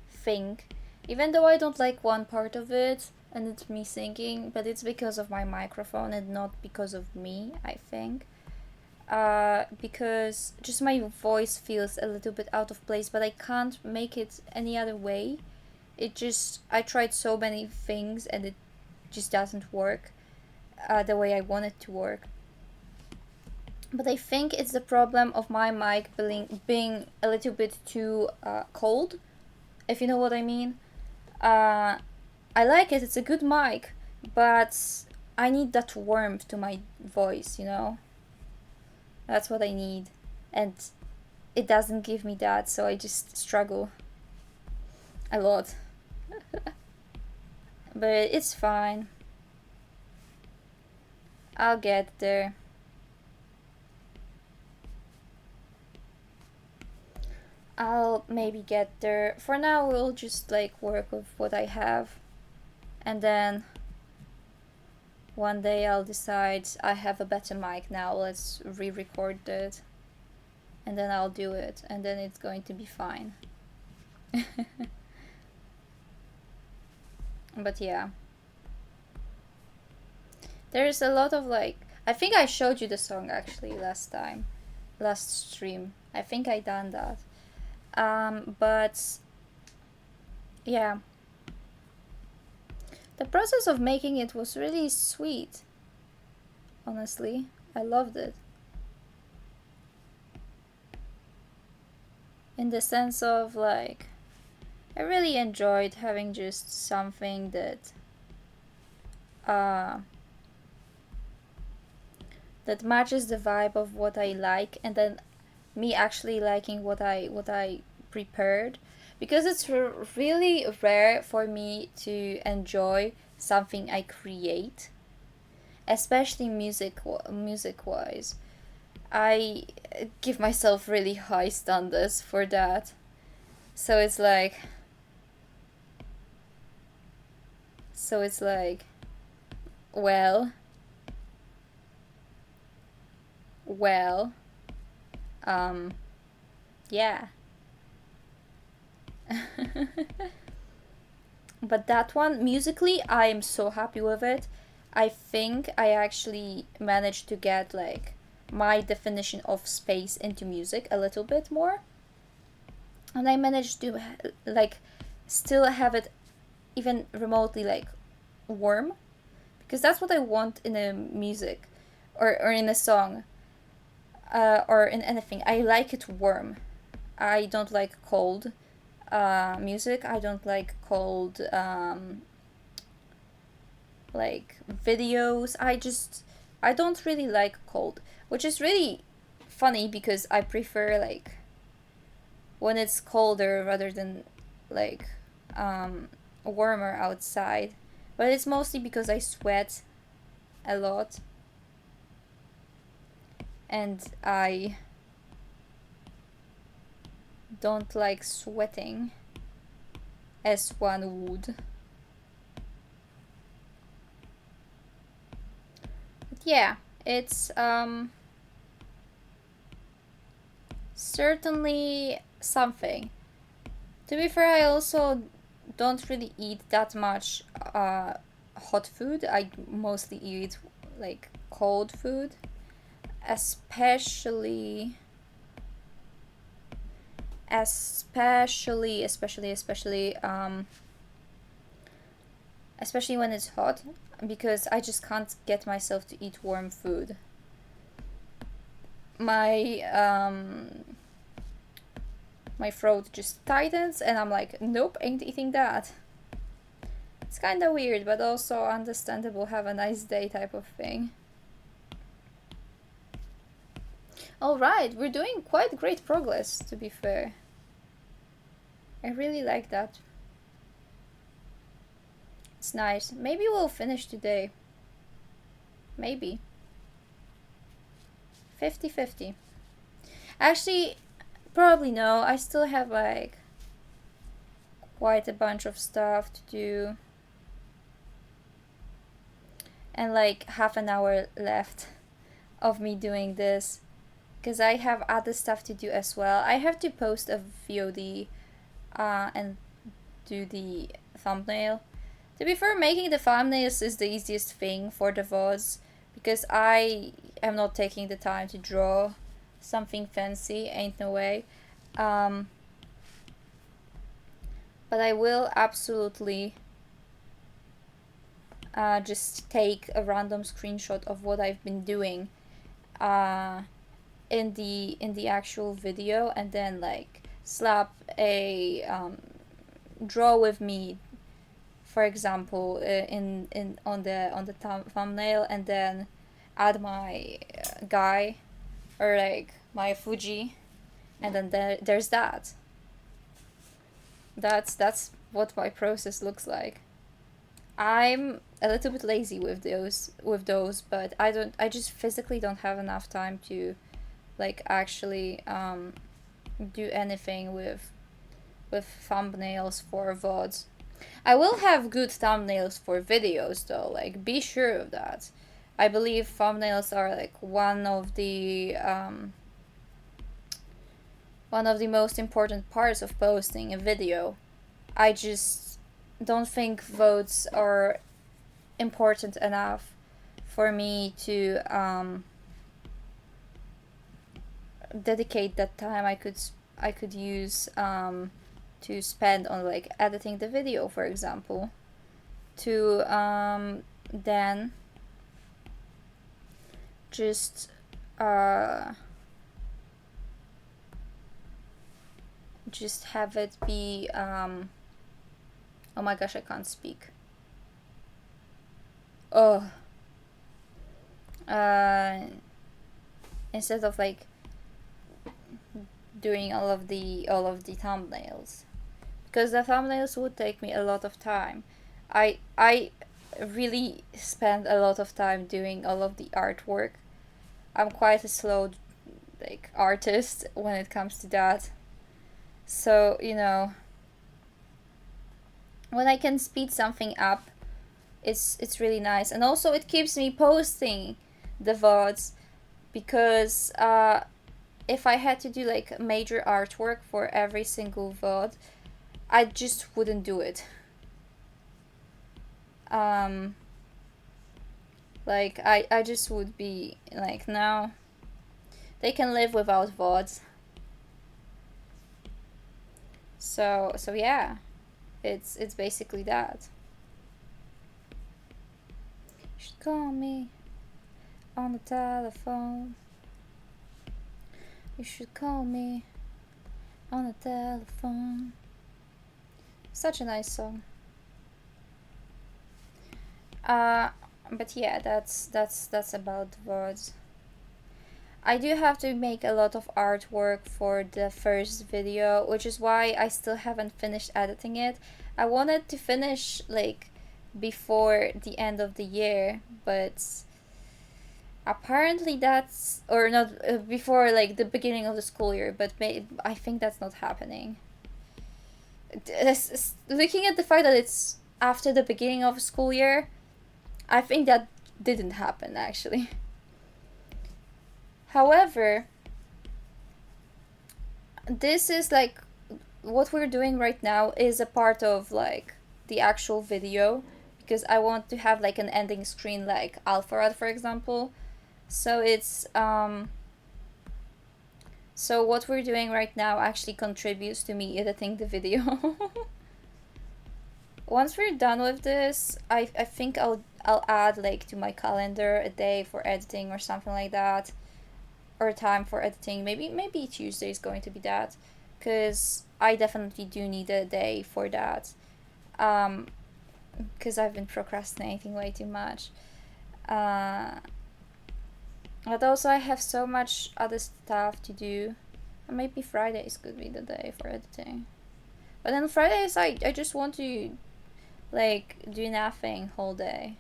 [SPEAKER 1] think, even though I don't like one part of it and it's me singing, but it's because of my microphone and not because of me, I think. Because just my voice feels a little bit out of place, but I can't make it any other way. I tried so many things and it just doesn't work the way I want it to work. But I think it's the problem of my mic being a little bit too cold, if you know what I mean. I like it, it's a good mic, but I need that warmth to my voice, you know? That's what I need. And it doesn't give me that, so I just struggle a lot. But it's fine. I'll get there. I'll maybe get there. For now, we'll just like work with what I have. And then one day I'll decide I have a better mic now, let's re-record it. And then I'll do it. And then it's going to be fine. But yeah. There's a lot of like... I think I showed you the song actually last stream. I think I done that. But yeah, the process of making it was really sweet. Honestly, I loved it. In the sense of like, I really enjoyed having just something that that matches the vibe of what I like, and then me actually liking what I prepared, because it's really rare for me to enjoy something I create, especially music wise. I give myself really high standards for that, so it's like well yeah. But that one, musically, I am so happy with it. I think I actually managed to get like my definition of space into music a little bit more, and I managed to like still have it even remotely like warm, because that's what I want in a music or in a song, or in anything. I like it warm. I don't like cold music. I don't like cold like videos. I don't really like cold, which is really funny because I prefer like when it's colder rather than like warmer outside. But it's mostly because I sweat a lot and I don't like sweating as one would. But yeah, it's certainly something. To be fair, I also don't really eat that much hot food. I mostly eat like cold food, especially especially when it's hot, because I just can't get myself to eat warm food. My throat just tightens and I'm like, nope, ain't eating that. It's kind of weird, but also understandable, have a nice day type of thing. Alright, we're doing quite great progress, to be fair. I really like that. It's nice. Maybe we'll finish today. Maybe. 50-50. Actually, probably no. I still have like quite a bunch of stuff to do. And like half an hour left of me doing this. Because I have other stuff to do as well. I have to post a VOD and do the thumbnail. To be fair, making the thumbnails is the easiest thing for the VODs, because I am not taking the time to draw something fancy, ain't no way. But I will absolutely just take a random screenshot of what I've been doing in the actual video, and then like slap a draw with me, for example, on the thumbnail, and then add my guy or like my Fuji, and then there's that. That's what my process looks like. I'm a little bit lazy with those, but I just physically don't have enough time to like actually do anything with thumbnails for VODs. I will have good thumbnails for videos though, like be sure of that. I believe thumbnails are like one of the most important parts of posting a video. I just don't think votes are important enough for me to dedicate that time I could use to spend on like editing the video, for example, to then just have it be oh my gosh, I can't speak. Instead of like doing all of the thumbnails, because the thumbnails would take me a lot of time. I really spend a lot of time doing all of the artwork. I'm quite a slow like artist when it comes to that. So, you know, when I can speed something up, it's really nice. And also it keeps me posting the VODs, because if I had to do like major artwork for every single VOD, I just wouldn't do it. Like I just would be like, no, they can live without VODs. So yeah, it's basically that. You should call me on the telephone. You should call me on the telephone. Such a nice song. But yeah, that's about the words. I do have to make a lot of artwork for the first video, which is why I still haven't finished editing it. I wanted to finish like before the end of the year, but apparently that's, or not, before like the beginning of the school year, but I think that's not happening. Looking at the fact that it's after the beginning of the school year, I think that didn't happen actually. However, this is like what we're doing right now is a part of like the actual video, because I want to have like an ending screen like Alpharad, for example. So it's so what we're doing right now actually contributes to me editing the video. Once we're done with this, I think I'll add like to my calendar a day for editing or something like that, or time for editing. Maybe Tuesday is going to be that, because I definitely do need a day for that, because I've been procrastinating way too much. But also I have so much other stuff to do. Maybe Fridays could be the day for editing. But then Fridays I just want to like do nothing whole day.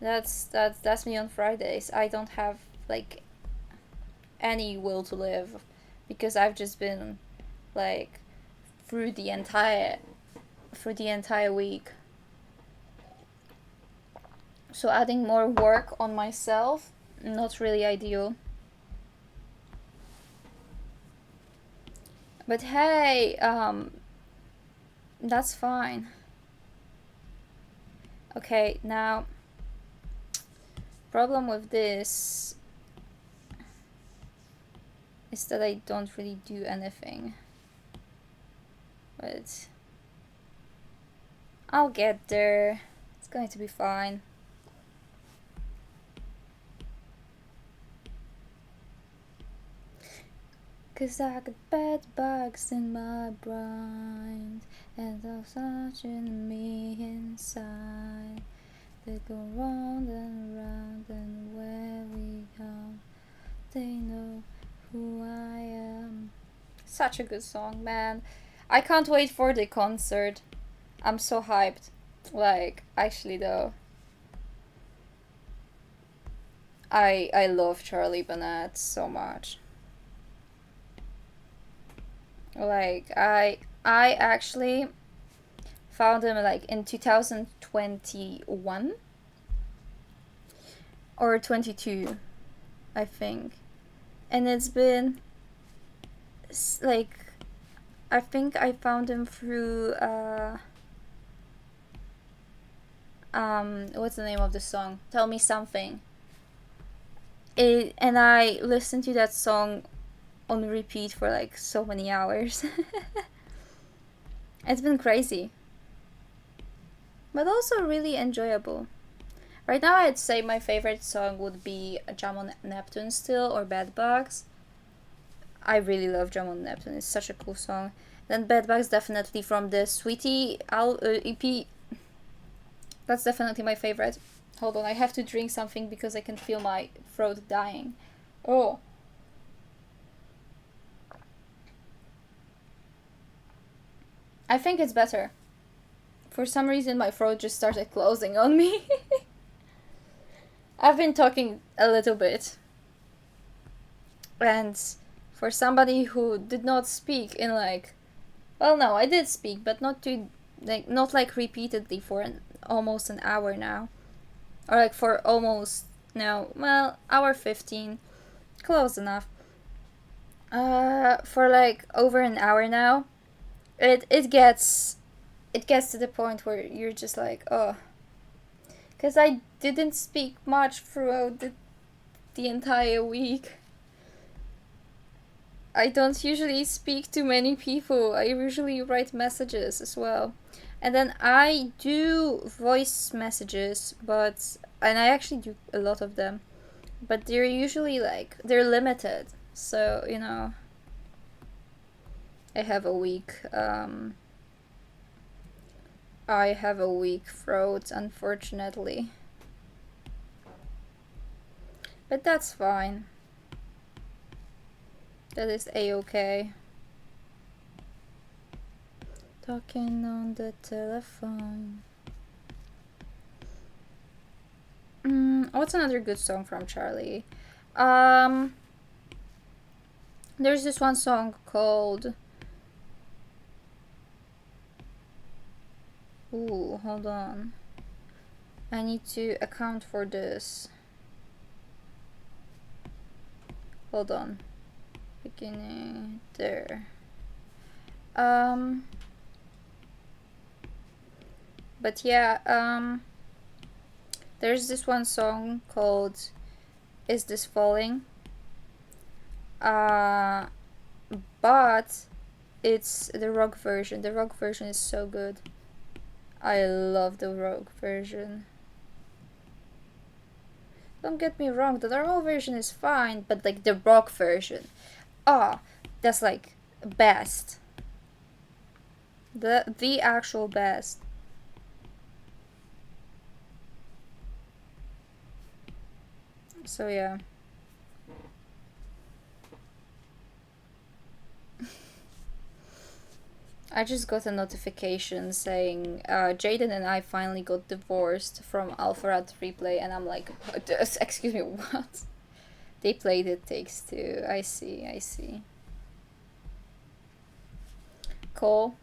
[SPEAKER 1] That's me on Fridays. I don't have like any will to live, because I've just been like through the entire week. So adding more work on myself, not really ideal. But hey, that's fine. Okay, now, problem with this is that I don't really do anything. But I'll get there. It's going to be fine. Cause I got bed bugs in my brain, and they're searching me inside. They go round and round, and where we go, they know who I am. Such a good song, man. I can't wait for the concert. I'm so hyped. Like, actually though, I love Charlie Bennett so much. Like, I actually found him like in 2021 or 22, I think. And it's been like, I think I found him through what's the name of the song? Tell Me Something. And I listened to that song on repeat for like so many hours. It's been crazy, but also really enjoyable. Right now I'd say my favorite song would be Jam on Neptune still, or Bed Bugs. I really love Jam on Neptune, it's such a cool song. Then Bed Bugs definitely from the Sweetie EP. That's definitely my favorite. Hold on, I have to drink something because I can feel my throat dying. Oh. I think it's better. For some reason my throat just started closing on me. I've been talking a little bit. And for somebody who did not speak in like... Well, no, I did speak, but not too... not repeatedly for almost an hour now. Or like for almost... No, well, hour 15. Close enough. For like over an hour now. It gets to the point where you're just like, oh, because I didn't speak much throughout the entire week. I don't usually speak to many people. I usually write messages as well, and then I do voice messages, and I actually do a lot of them, but they're usually like, they're limited, so you know, I have a weak throat, unfortunately. But that's fine. That is a-okay. Talking on the telephone. What's another good song from Charlie? There's this one song called... Ooh, hold on. I need to account for this. Hold on. Beginning there. Um, but yeah, there's this one song called Is This Falling? But it's the rock version. The rock version is so good. I love the rock version. Don't get me wrong, the normal version is fine, but like the rock version, that's like best. The actual best. So yeah. I just got a notification saying Jaden and I finally got divorced from Alpharad Replay, and I'm like, excuse me, what? They played It Takes Two. I see. Cool.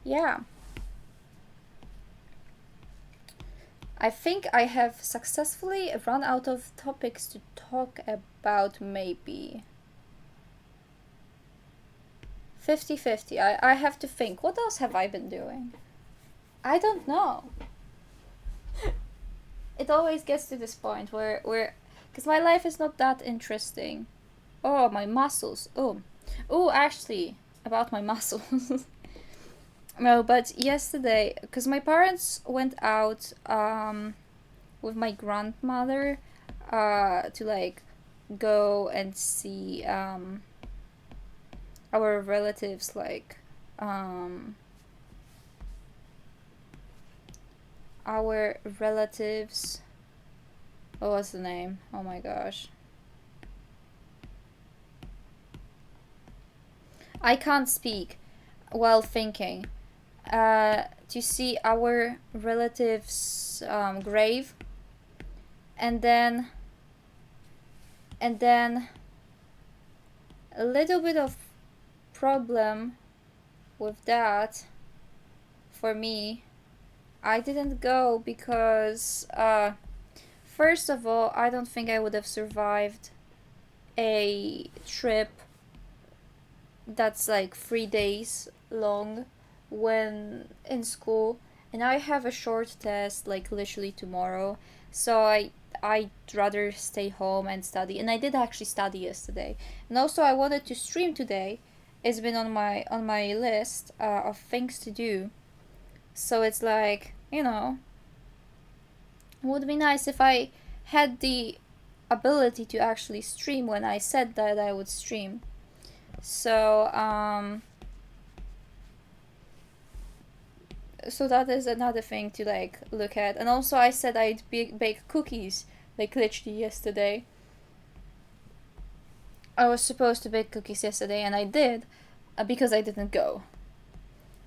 [SPEAKER 1] Yeah. I think I have successfully run out of topics to talk about, maybe. 50-50. I have to think. What else have I been doing? I don't know. It always gets to this point where because my life is not that interesting. Oh, my muscles. Oh, actually, about my muscles. No, but yesterday, because my parents went out with my grandmother to like go and see our relatives, like our relatives. What was the name? Oh my gosh. I can't speak while thinking. To see our relatives' grave, and then a little bit of problem with that for me. I didn't go because first of all, I don't think I would have survived a trip that's like 3 days long when in school, and I have a short test like literally tomorrow, so I'd rather stay home and study. And I did actually study yesterday, and also I wanted to stream today. It's been on my list of things to do, so it's like, it would be nice if I had the ability to actually stream when I said that I would stream. So so that is another thing to like look at. And also I said I'd bake cookies like literally yesterday. I was supposed to bake cookies yesterday, and I did, because I didn't go.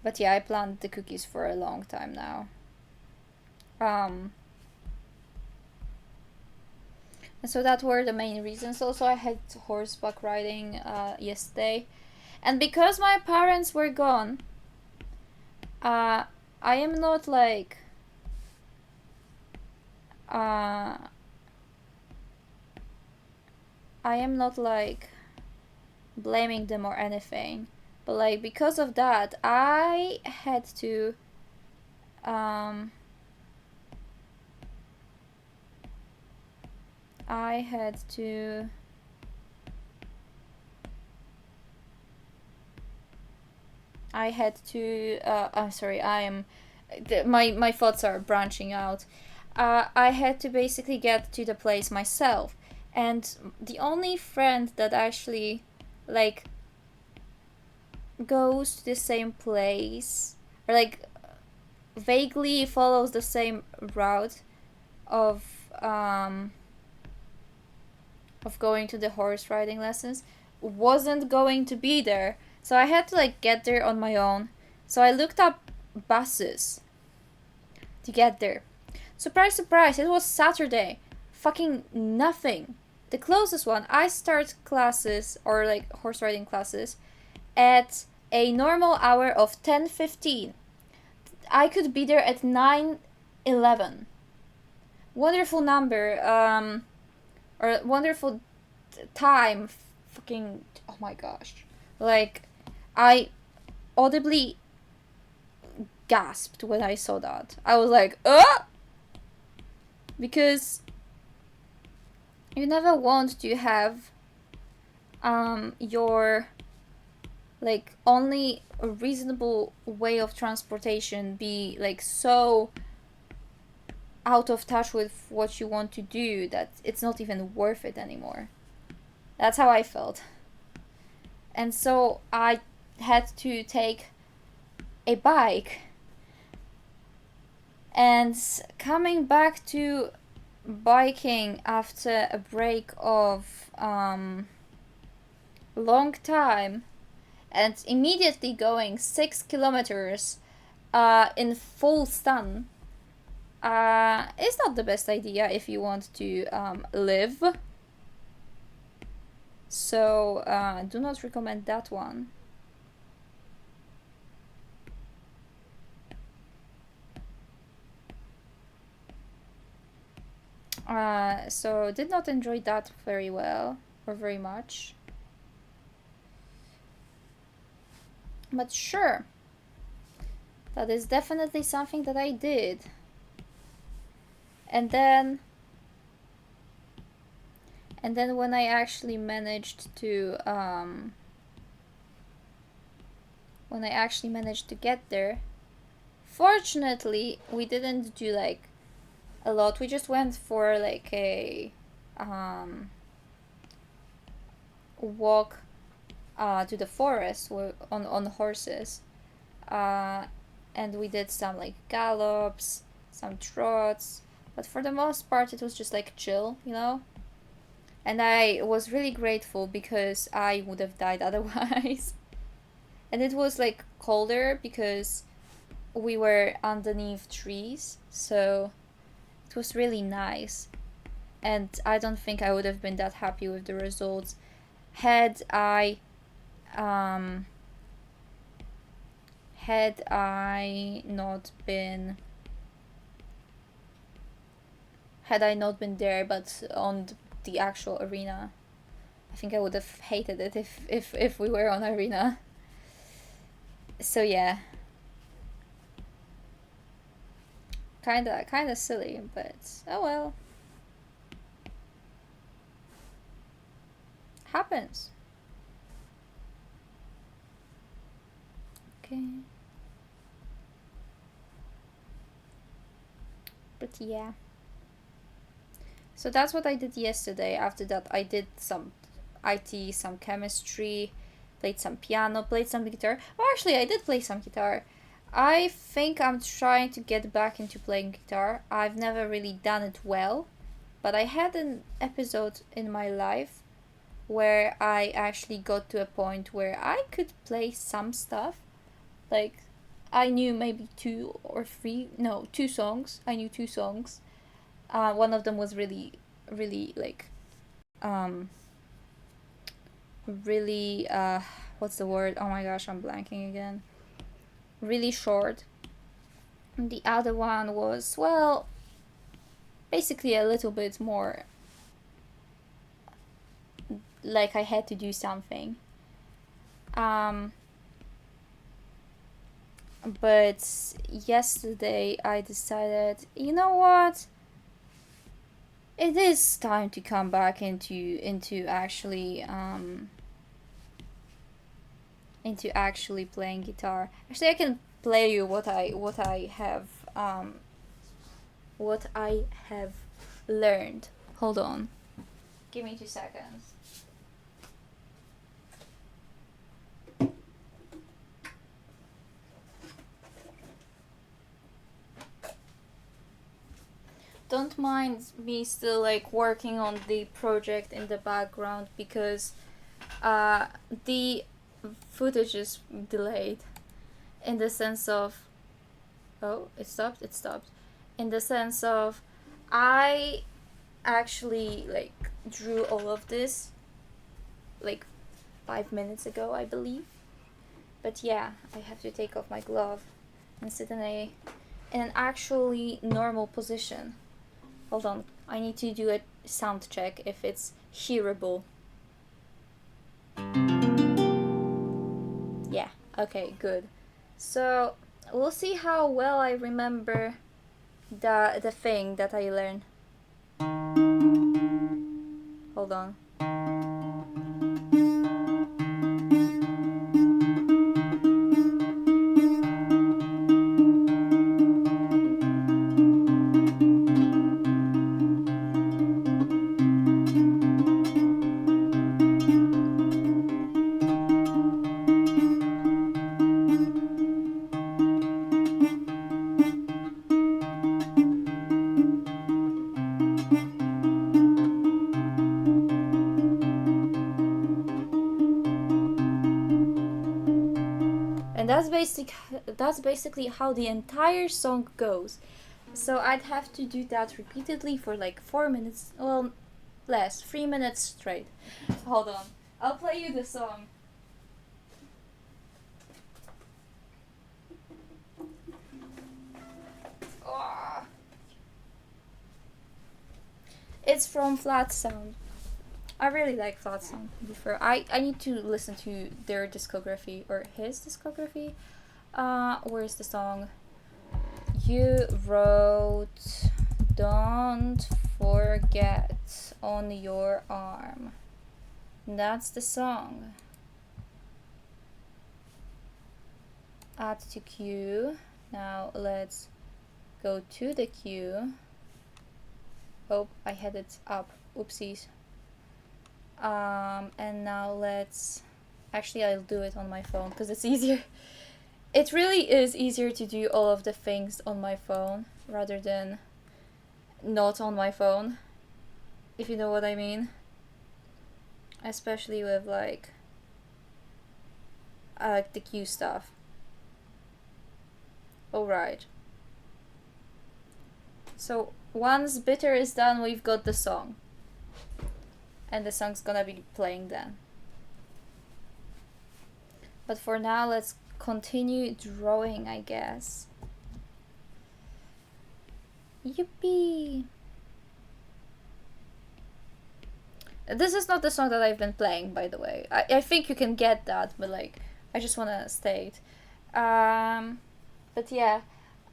[SPEAKER 1] But yeah, I planned the cookies for a long time now. And so that were the main reasons. Also, I had horseback riding yesterday, and because my parents were gone, I am not like blaming them or anything, but like because of that, I had to I'm sorry, my thoughts are branching out. I had to basically get to the place myself, and the only friend that actually like goes to the same place, or like vaguely follows the same route of going to the horse riding lessons, wasn't going to be there. So I had to like get there on my own. So I looked up buses to get there. Surprise, surprise, it was Saturday. Fucking nothing. The closest one, I start classes, or like horse riding classes, at a normal hour of 10:15. I could be there at 9:11. Wonderful number, or wonderful time fucking, oh my gosh. Like, I audibly gasped when I saw that. I was like, because you never want to have your like only a reasonable way of transportation be like so out of touch with what you want to do that it's not even worth it anymore. That's how I felt. And so I had to take a bike. And coming back to biking after a break of long time and immediately going 6 kilometers in full sun is not the best idea if you want to live. So do not recommend that one. So did not enjoy that very well or very much. But sure, that is definitely something that I did. And then when I actually managed to get there, fortunately we didn't do like a lot. We just went for like a walk to the forest on horses, and we did some like gallops, some trots, but for the most part it was just like chill, you know. And I was really grateful because I would have died otherwise. And it was like colder because we were underneath trees, so it was really nice. And I don't think I would have been that happy with the results had I not been there, but on the actual arena. I think I would have hated it if we were on arena. So yeah, kinda silly, but oh well. Happens. Okay. But yeah. So that's what I did yesterday. After that, I did some IT, some chemistry, played some piano, played some guitar. Oh, actually, I did play some guitar. I think I'm trying to get back into playing guitar. I've never really done it well, but I had an episode in my life where I actually got to a point where I could play some stuff. Like, I knew maybe two songs. I knew 2 songs. One of them was really, really like, really, what's the word? Oh my gosh, I'm blanking again. Really short. And the other one was, well, basically a little bit more like I had to do something. But yesterday I decided, you know what? It is time to come back into actually playing guitar. Actually, I can play you what I have learned. Hold on. Give me 2 seconds. Don't mind me still like working on the project in the background because the footage is delayed in the sense of it stopped in the sense of I actually like drew all of this like 5 minutes ago, I believe. But yeah, I have to take off my glove and sit in an actually normal position. Hold on, I need to do a sound check if it's hearable. Okay, good. So we'll see how well I remember the thing that I learned. Hold on. And that's basically how the entire song goes. So I'd have to do that repeatedly for like 4 minutes. Well, less, 3 minutes straight. Hold on. I'll play you the song. Oh. It's from Flat Sound. I really like Flat Sound. Before I need to listen to their discography or his discography. Where's the song? You wrote "Don't Forget" on your arm. That's the song. Add to queue. Now let's go to the queue. Oh, I had it up. Oopsies. And now let's... Actually, I'll do it on my phone because it's easier. It really is easier to do all of the things on my phone rather than not on my phone, if you know what I mean. Especially with like the queue stuff. Alright. So once bitter is done, we've got the song. And the song's gonna be playing then. But for now, let's continue drawing, I guess. Yippee! This is not the song that I've been playing, by the way. I think you can get that, but like, I just wanna state. But yeah,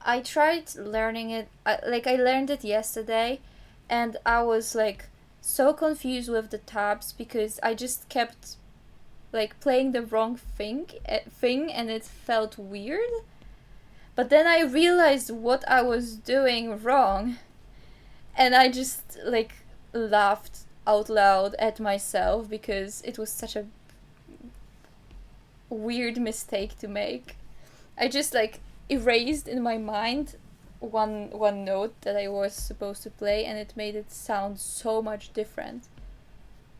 [SPEAKER 1] I tried learning it, I learned it yesterday, and I was like so confused with the tabs because I just kept like playing the wrong thing and it felt weird. But then I realized what I was doing wrong, and I just like laughed out loud at myself because it was such a weird mistake to make. I just like erased in my mind one note that I was supposed to play, and it made it sound so much different.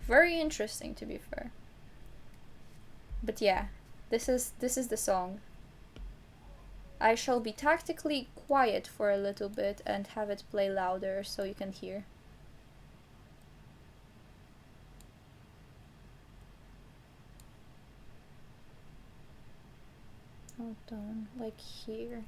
[SPEAKER 1] Very interesting, to be fair. But yeah, this is the song. I shall be tactically quiet for a little bit and have it play louder so you can hear. Hold on, like here.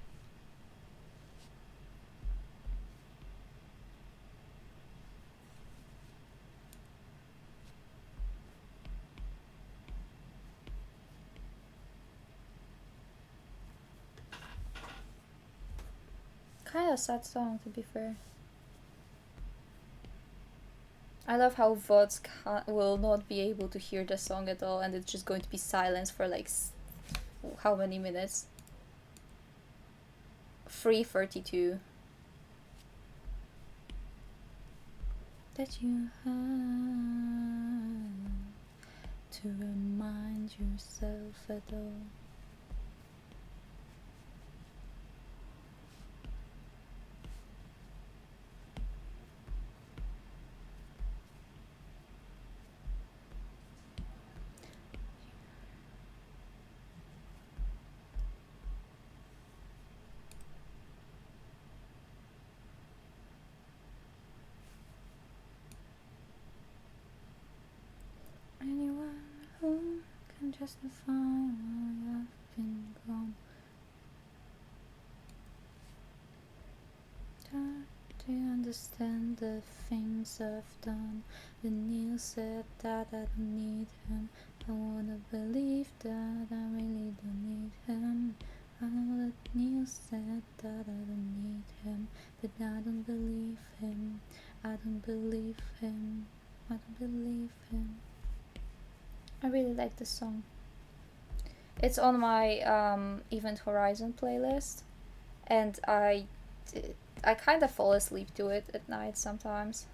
[SPEAKER 1] Kind of sad song, to be fair. I love how VODs will not be able to hear the song at all, and it's just going to be silence for like how many minutes? 3:32. That you have to remind yourself at all. Anyone who can justify why I've been gone. Do you understand the things I've done? When Neil said that I don't need him, I wanna believe that I really don't need him. I know that Neil said that I don't need him, but I don't believe him. I don't believe him. I don't believe him. I really like this song. It's on my Event Horizon playlist, and I kind of fall asleep to it at night sometimes.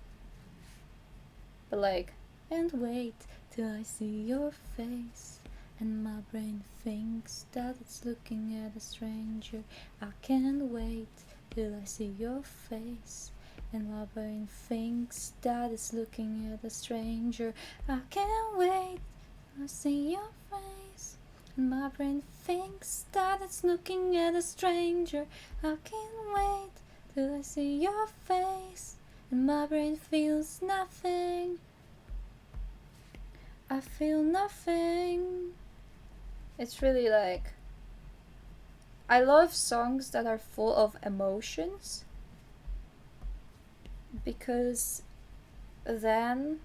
[SPEAKER 1] But like, and wait till I see your face, and my brain thinks that it's looking at a stranger. I can't wait till I see your face, and my brain thinks that it's looking at a stranger. I can't wait till I see your face, and my brain thinks that it's looking at a stranger. I can't wait till I see your face, and my brain feels nothing. I feel nothing. It's really like, I love songs that are full of emotions, because then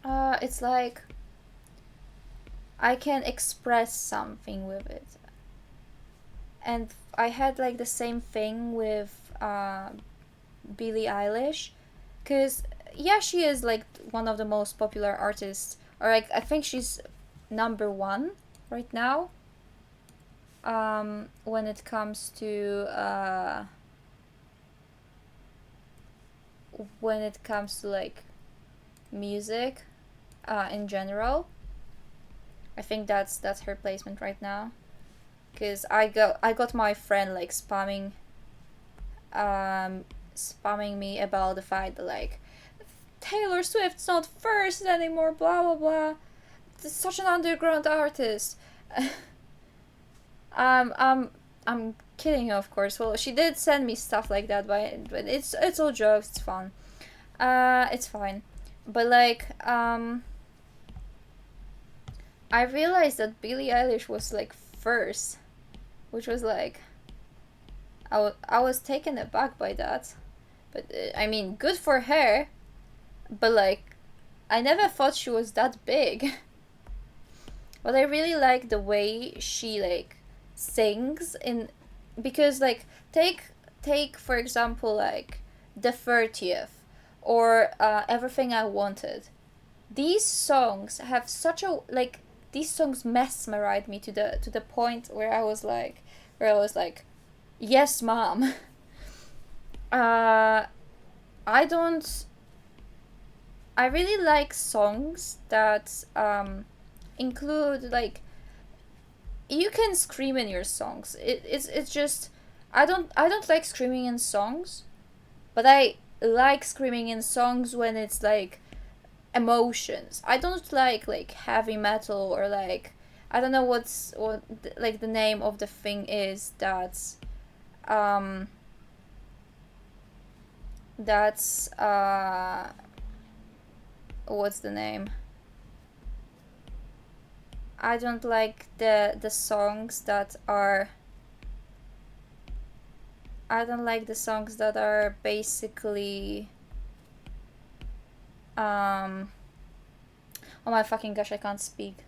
[SPEAKER 1] it's like I can express something with it. And I had like the same thing with Billie Eilish, because yeah, she is like one of the most popular artists, or like I think she's number one right now when it comes to like music in general. I think that's her placement right now, because I got my friend like spamming me about the fact that like Taylor Swift's not first anymore, blah blah blah. It's such an underground artist. I'm kidding, of course. Well, she did send me stuff like that, but it's all jokes. It's fun. It's fine. But like I realized that Billie Eilish was like first, which was like I was taken aback by that. But I mean, good for her. But like, I never thought she was that big. But I really like the way she like sings in, because like take for example like the 30th or Everything I Wanted. These songs have such a like, these songs mesmerized me to the point where I was like yes mom. I really like songs that include like, you can scream in your songs. It's just, I don't like screaming in songs, but I like screaming in songs when it's like emotions. I don't like heavy metal, or like, I don't know what like the name of the thing is that's what's the name? I don't like the songs that are, I don't like the songs that are basically oh my fucking gosh, I can't speak.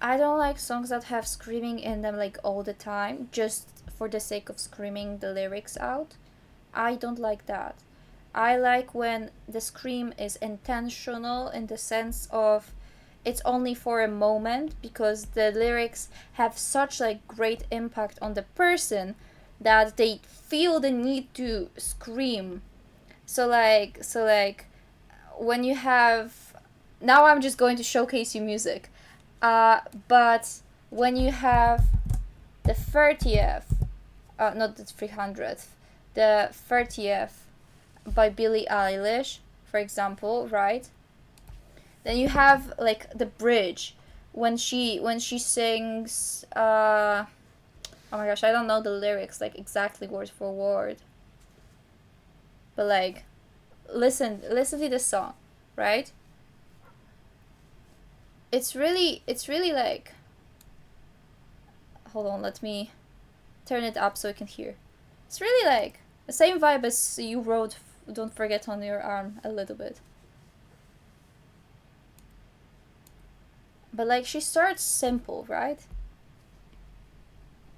[SPEAKER 1] I don't like songs that have screaming in them like all the time, just for the sake of screaming the lyrics out. I don't like that. I like when the scream is intentional, in the sense of it's only for a moment, because the lyrics have such like great impact on the person that they feel the need to scream. So like when you have, now I'm just going to showcase you music. But when you have the 30th, not the 300th, the 30th by Billie Eilish, for example, right? Then you have like the bridge when she sings oh my gosh, I don't know the lyrics like exactly word for word. But like, listen to the song, right? It's really like, hold on, let me turn it up so I can hear. It's really like the same vibe as you wrote Don't Forget on Your Arm a little bit. But like she starts simple, right?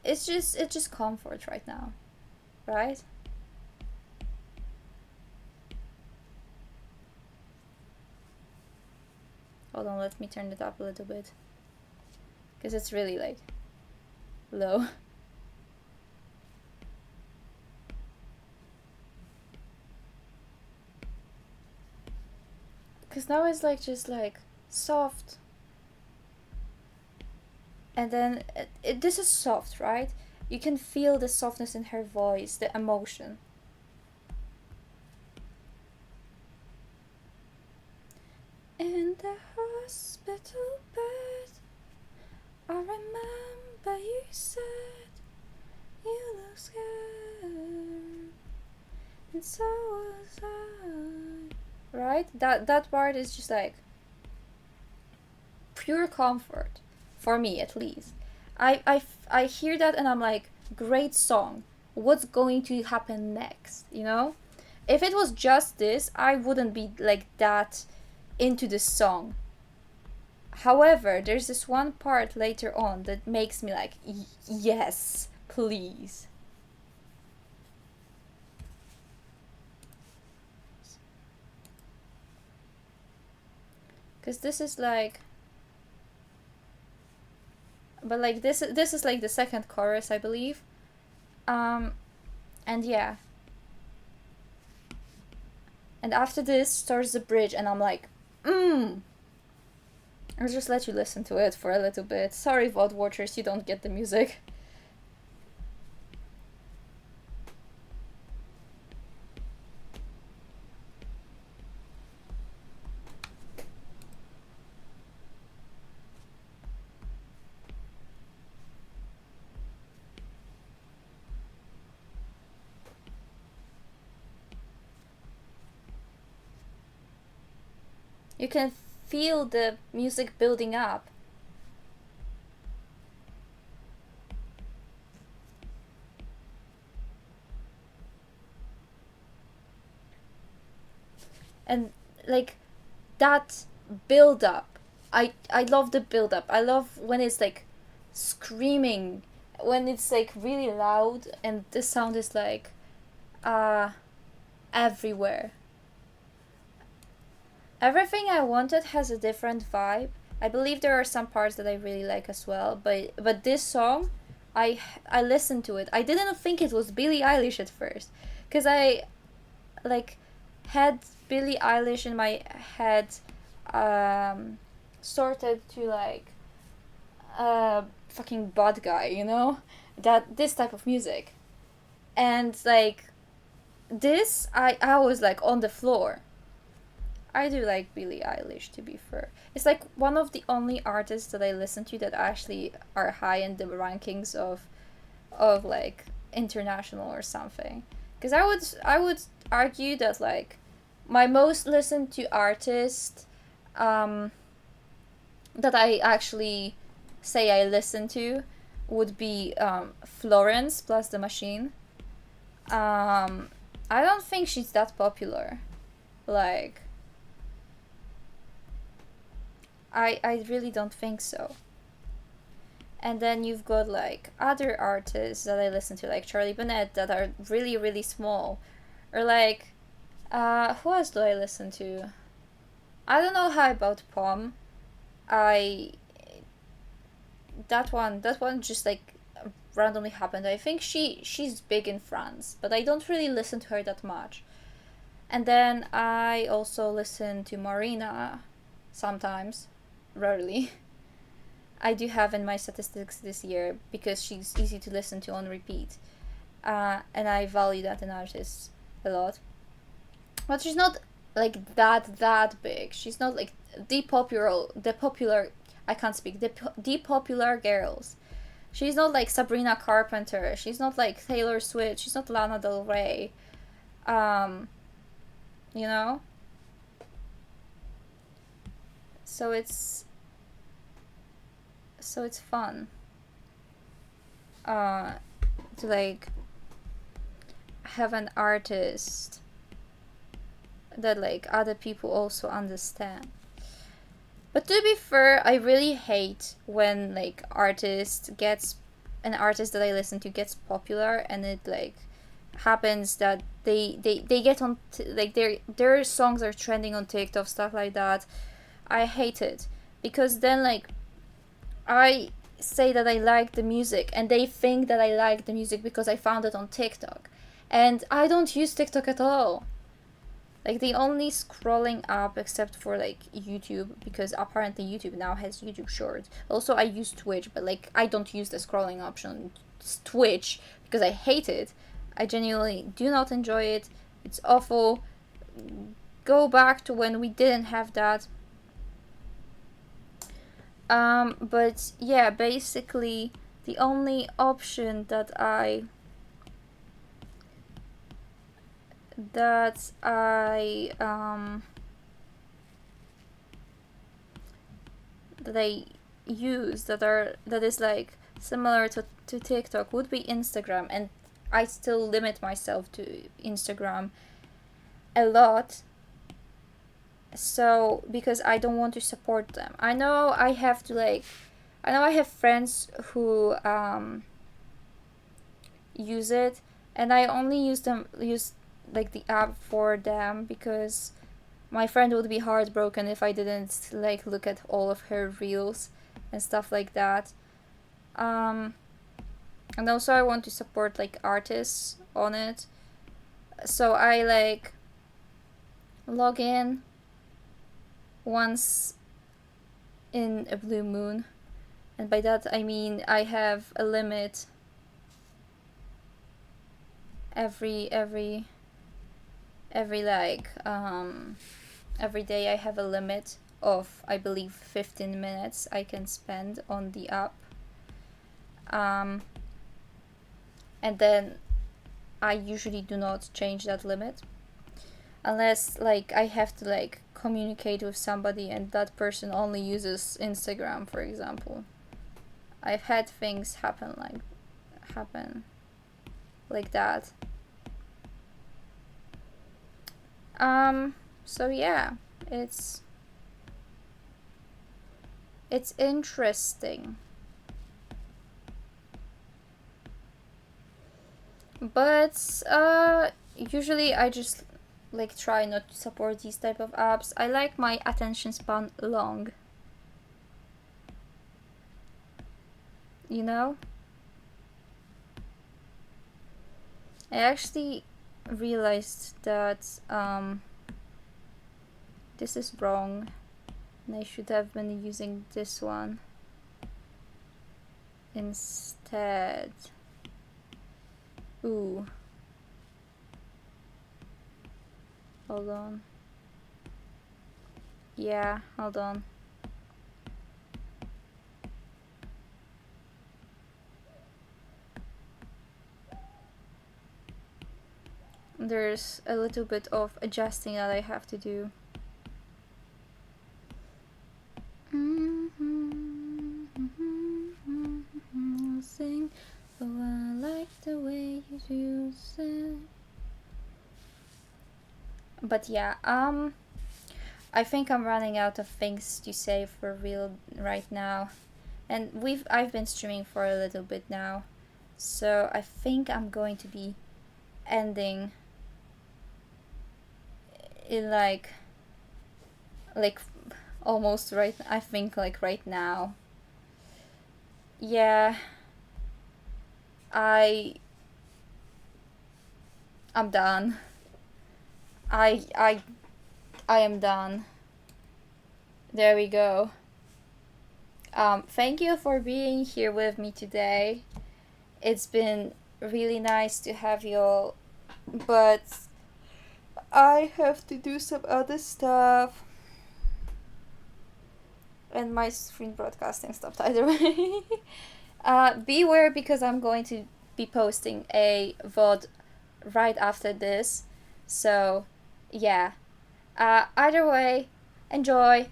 [SPEAKER 1] It's just comfort right now, right? Hold on, let me turn it up a little bit. Because it's really like low. Because now it's like just like soft. And then this is soft, right? You can feel the softness in her voice, the emotion. In the hospital bed, I remember you said you look scared, and so was I. Right? That part is just like pure comfort, for me at least. I hear that and I'm like, great song. What's going to happen next? You know? If it was just this, I wouldn't be like that into this song. However, there's this one part later on that makes me like, yes, please. Because this is like, but like this is like the second chorus, I believe. And yeah. And after this starts the bridge, and I'm like, I'll just let you listen to it for a little bit. Sorry, VOD watchers, you don't get the music. You can feel the music building up. And like that build up, I love the build up. I love when it's like screaming, when it's like really loud and the sound is like everywhere. Everything I Wanted has a different vibe. I believe there are some parts that I really like as well, but this song, I listened to it. I didn't think it was Billie Eilish at first, cause I like had Billie Eilish in my head, sorted to like fucking bad guy, you know, that this type of music, and like this, I was like on the floor. I do like Billie Eilish, to be fair. It's like one of the only artists that I listen to that actually are high in the rankings of like international or something. Because I would argue that like my most listened to artist, that I actually say I listen to would be Florence plus the Machine. I don't think she's that popular. Like I really don't think so. And then you've got like other artists that I listen to, like Charlie Bennett, that are really, really small. Or like, who else do I listen to? I don't know how about Pom. I that one just like randomly happened. I think she's big in France, but I don't really listen to her that much. And then I also listen to Marina sometimes, rarely. I do have in my statistics this year because she's easy to listen to on repeat. And I value that in artists a lot. But she's not like that big. She's not like the popular I can't speak, the popular girls. She's not like Sabrina Carpenter. She's not like Taylor Swift. She's not Lana Del Rey. You know? So it's fun. To like have an artist that like other people also understand. But to be fair, I really hate when like an artist that I listen to gets popular, and it like happens that they get on like their songs are trending on TikTok, stuff like that. I hate it because then like I say that I like the music and they think that I like the music because I found it on TikTok. And I don't use TikTok at all. Like the only scrolling app except for like YouTube, because apparently YouTube now has YouTube Shorts. Also I use Twitch, but like I don't use the scrolling option Twitch because I hate it. I genuinely do not enjoy it. It's awful. Go back to when we didn't have that. But yeah, basically the only option that I that I use that is like similar to TikTok would be Instagram, and I still limit myself to Instagram a lot. So because I don't want to support them. I know I have friends who use it, and I only use like the app for them because my friend would be heartbroken if I didn't like look at all of her reels and stuff like that. And also I want to support like artists on it, so I like log in once in a blue moon, and by that I mean I have a limit every like every day I have a limit of, I believe, 15 minutes I can spend on the app. And then I usually do not change that limit unless like I have to like communicate with somebody and that person only uses Instagram, for example. I've had things happen like that. So yeah, it's interesting. But usually I just like try not to support these type of apps. I like my attention span long. You know? I actually realized that this is wrong and I should have been using this one instead. Ooh. Hold on. Yeah, hold on. There's a little bit of adjusting that I have to do. Sing, oh, I like the way you do sing. But yeah, I think I'm running out of things to say for real right now, and I've been streaming for a little bit now, so I think I'm going to be ending in like almost right, I think like right now. Yeah, I'm done. I am done. There we go. Thank you for being here with me today. It's been really nice to have you all, but I have to do some other stuff. And my screen broadcasting stopped either way. Beware, because I'm going to be posting a VOD right after this. So, yeah. Either way, enjoy.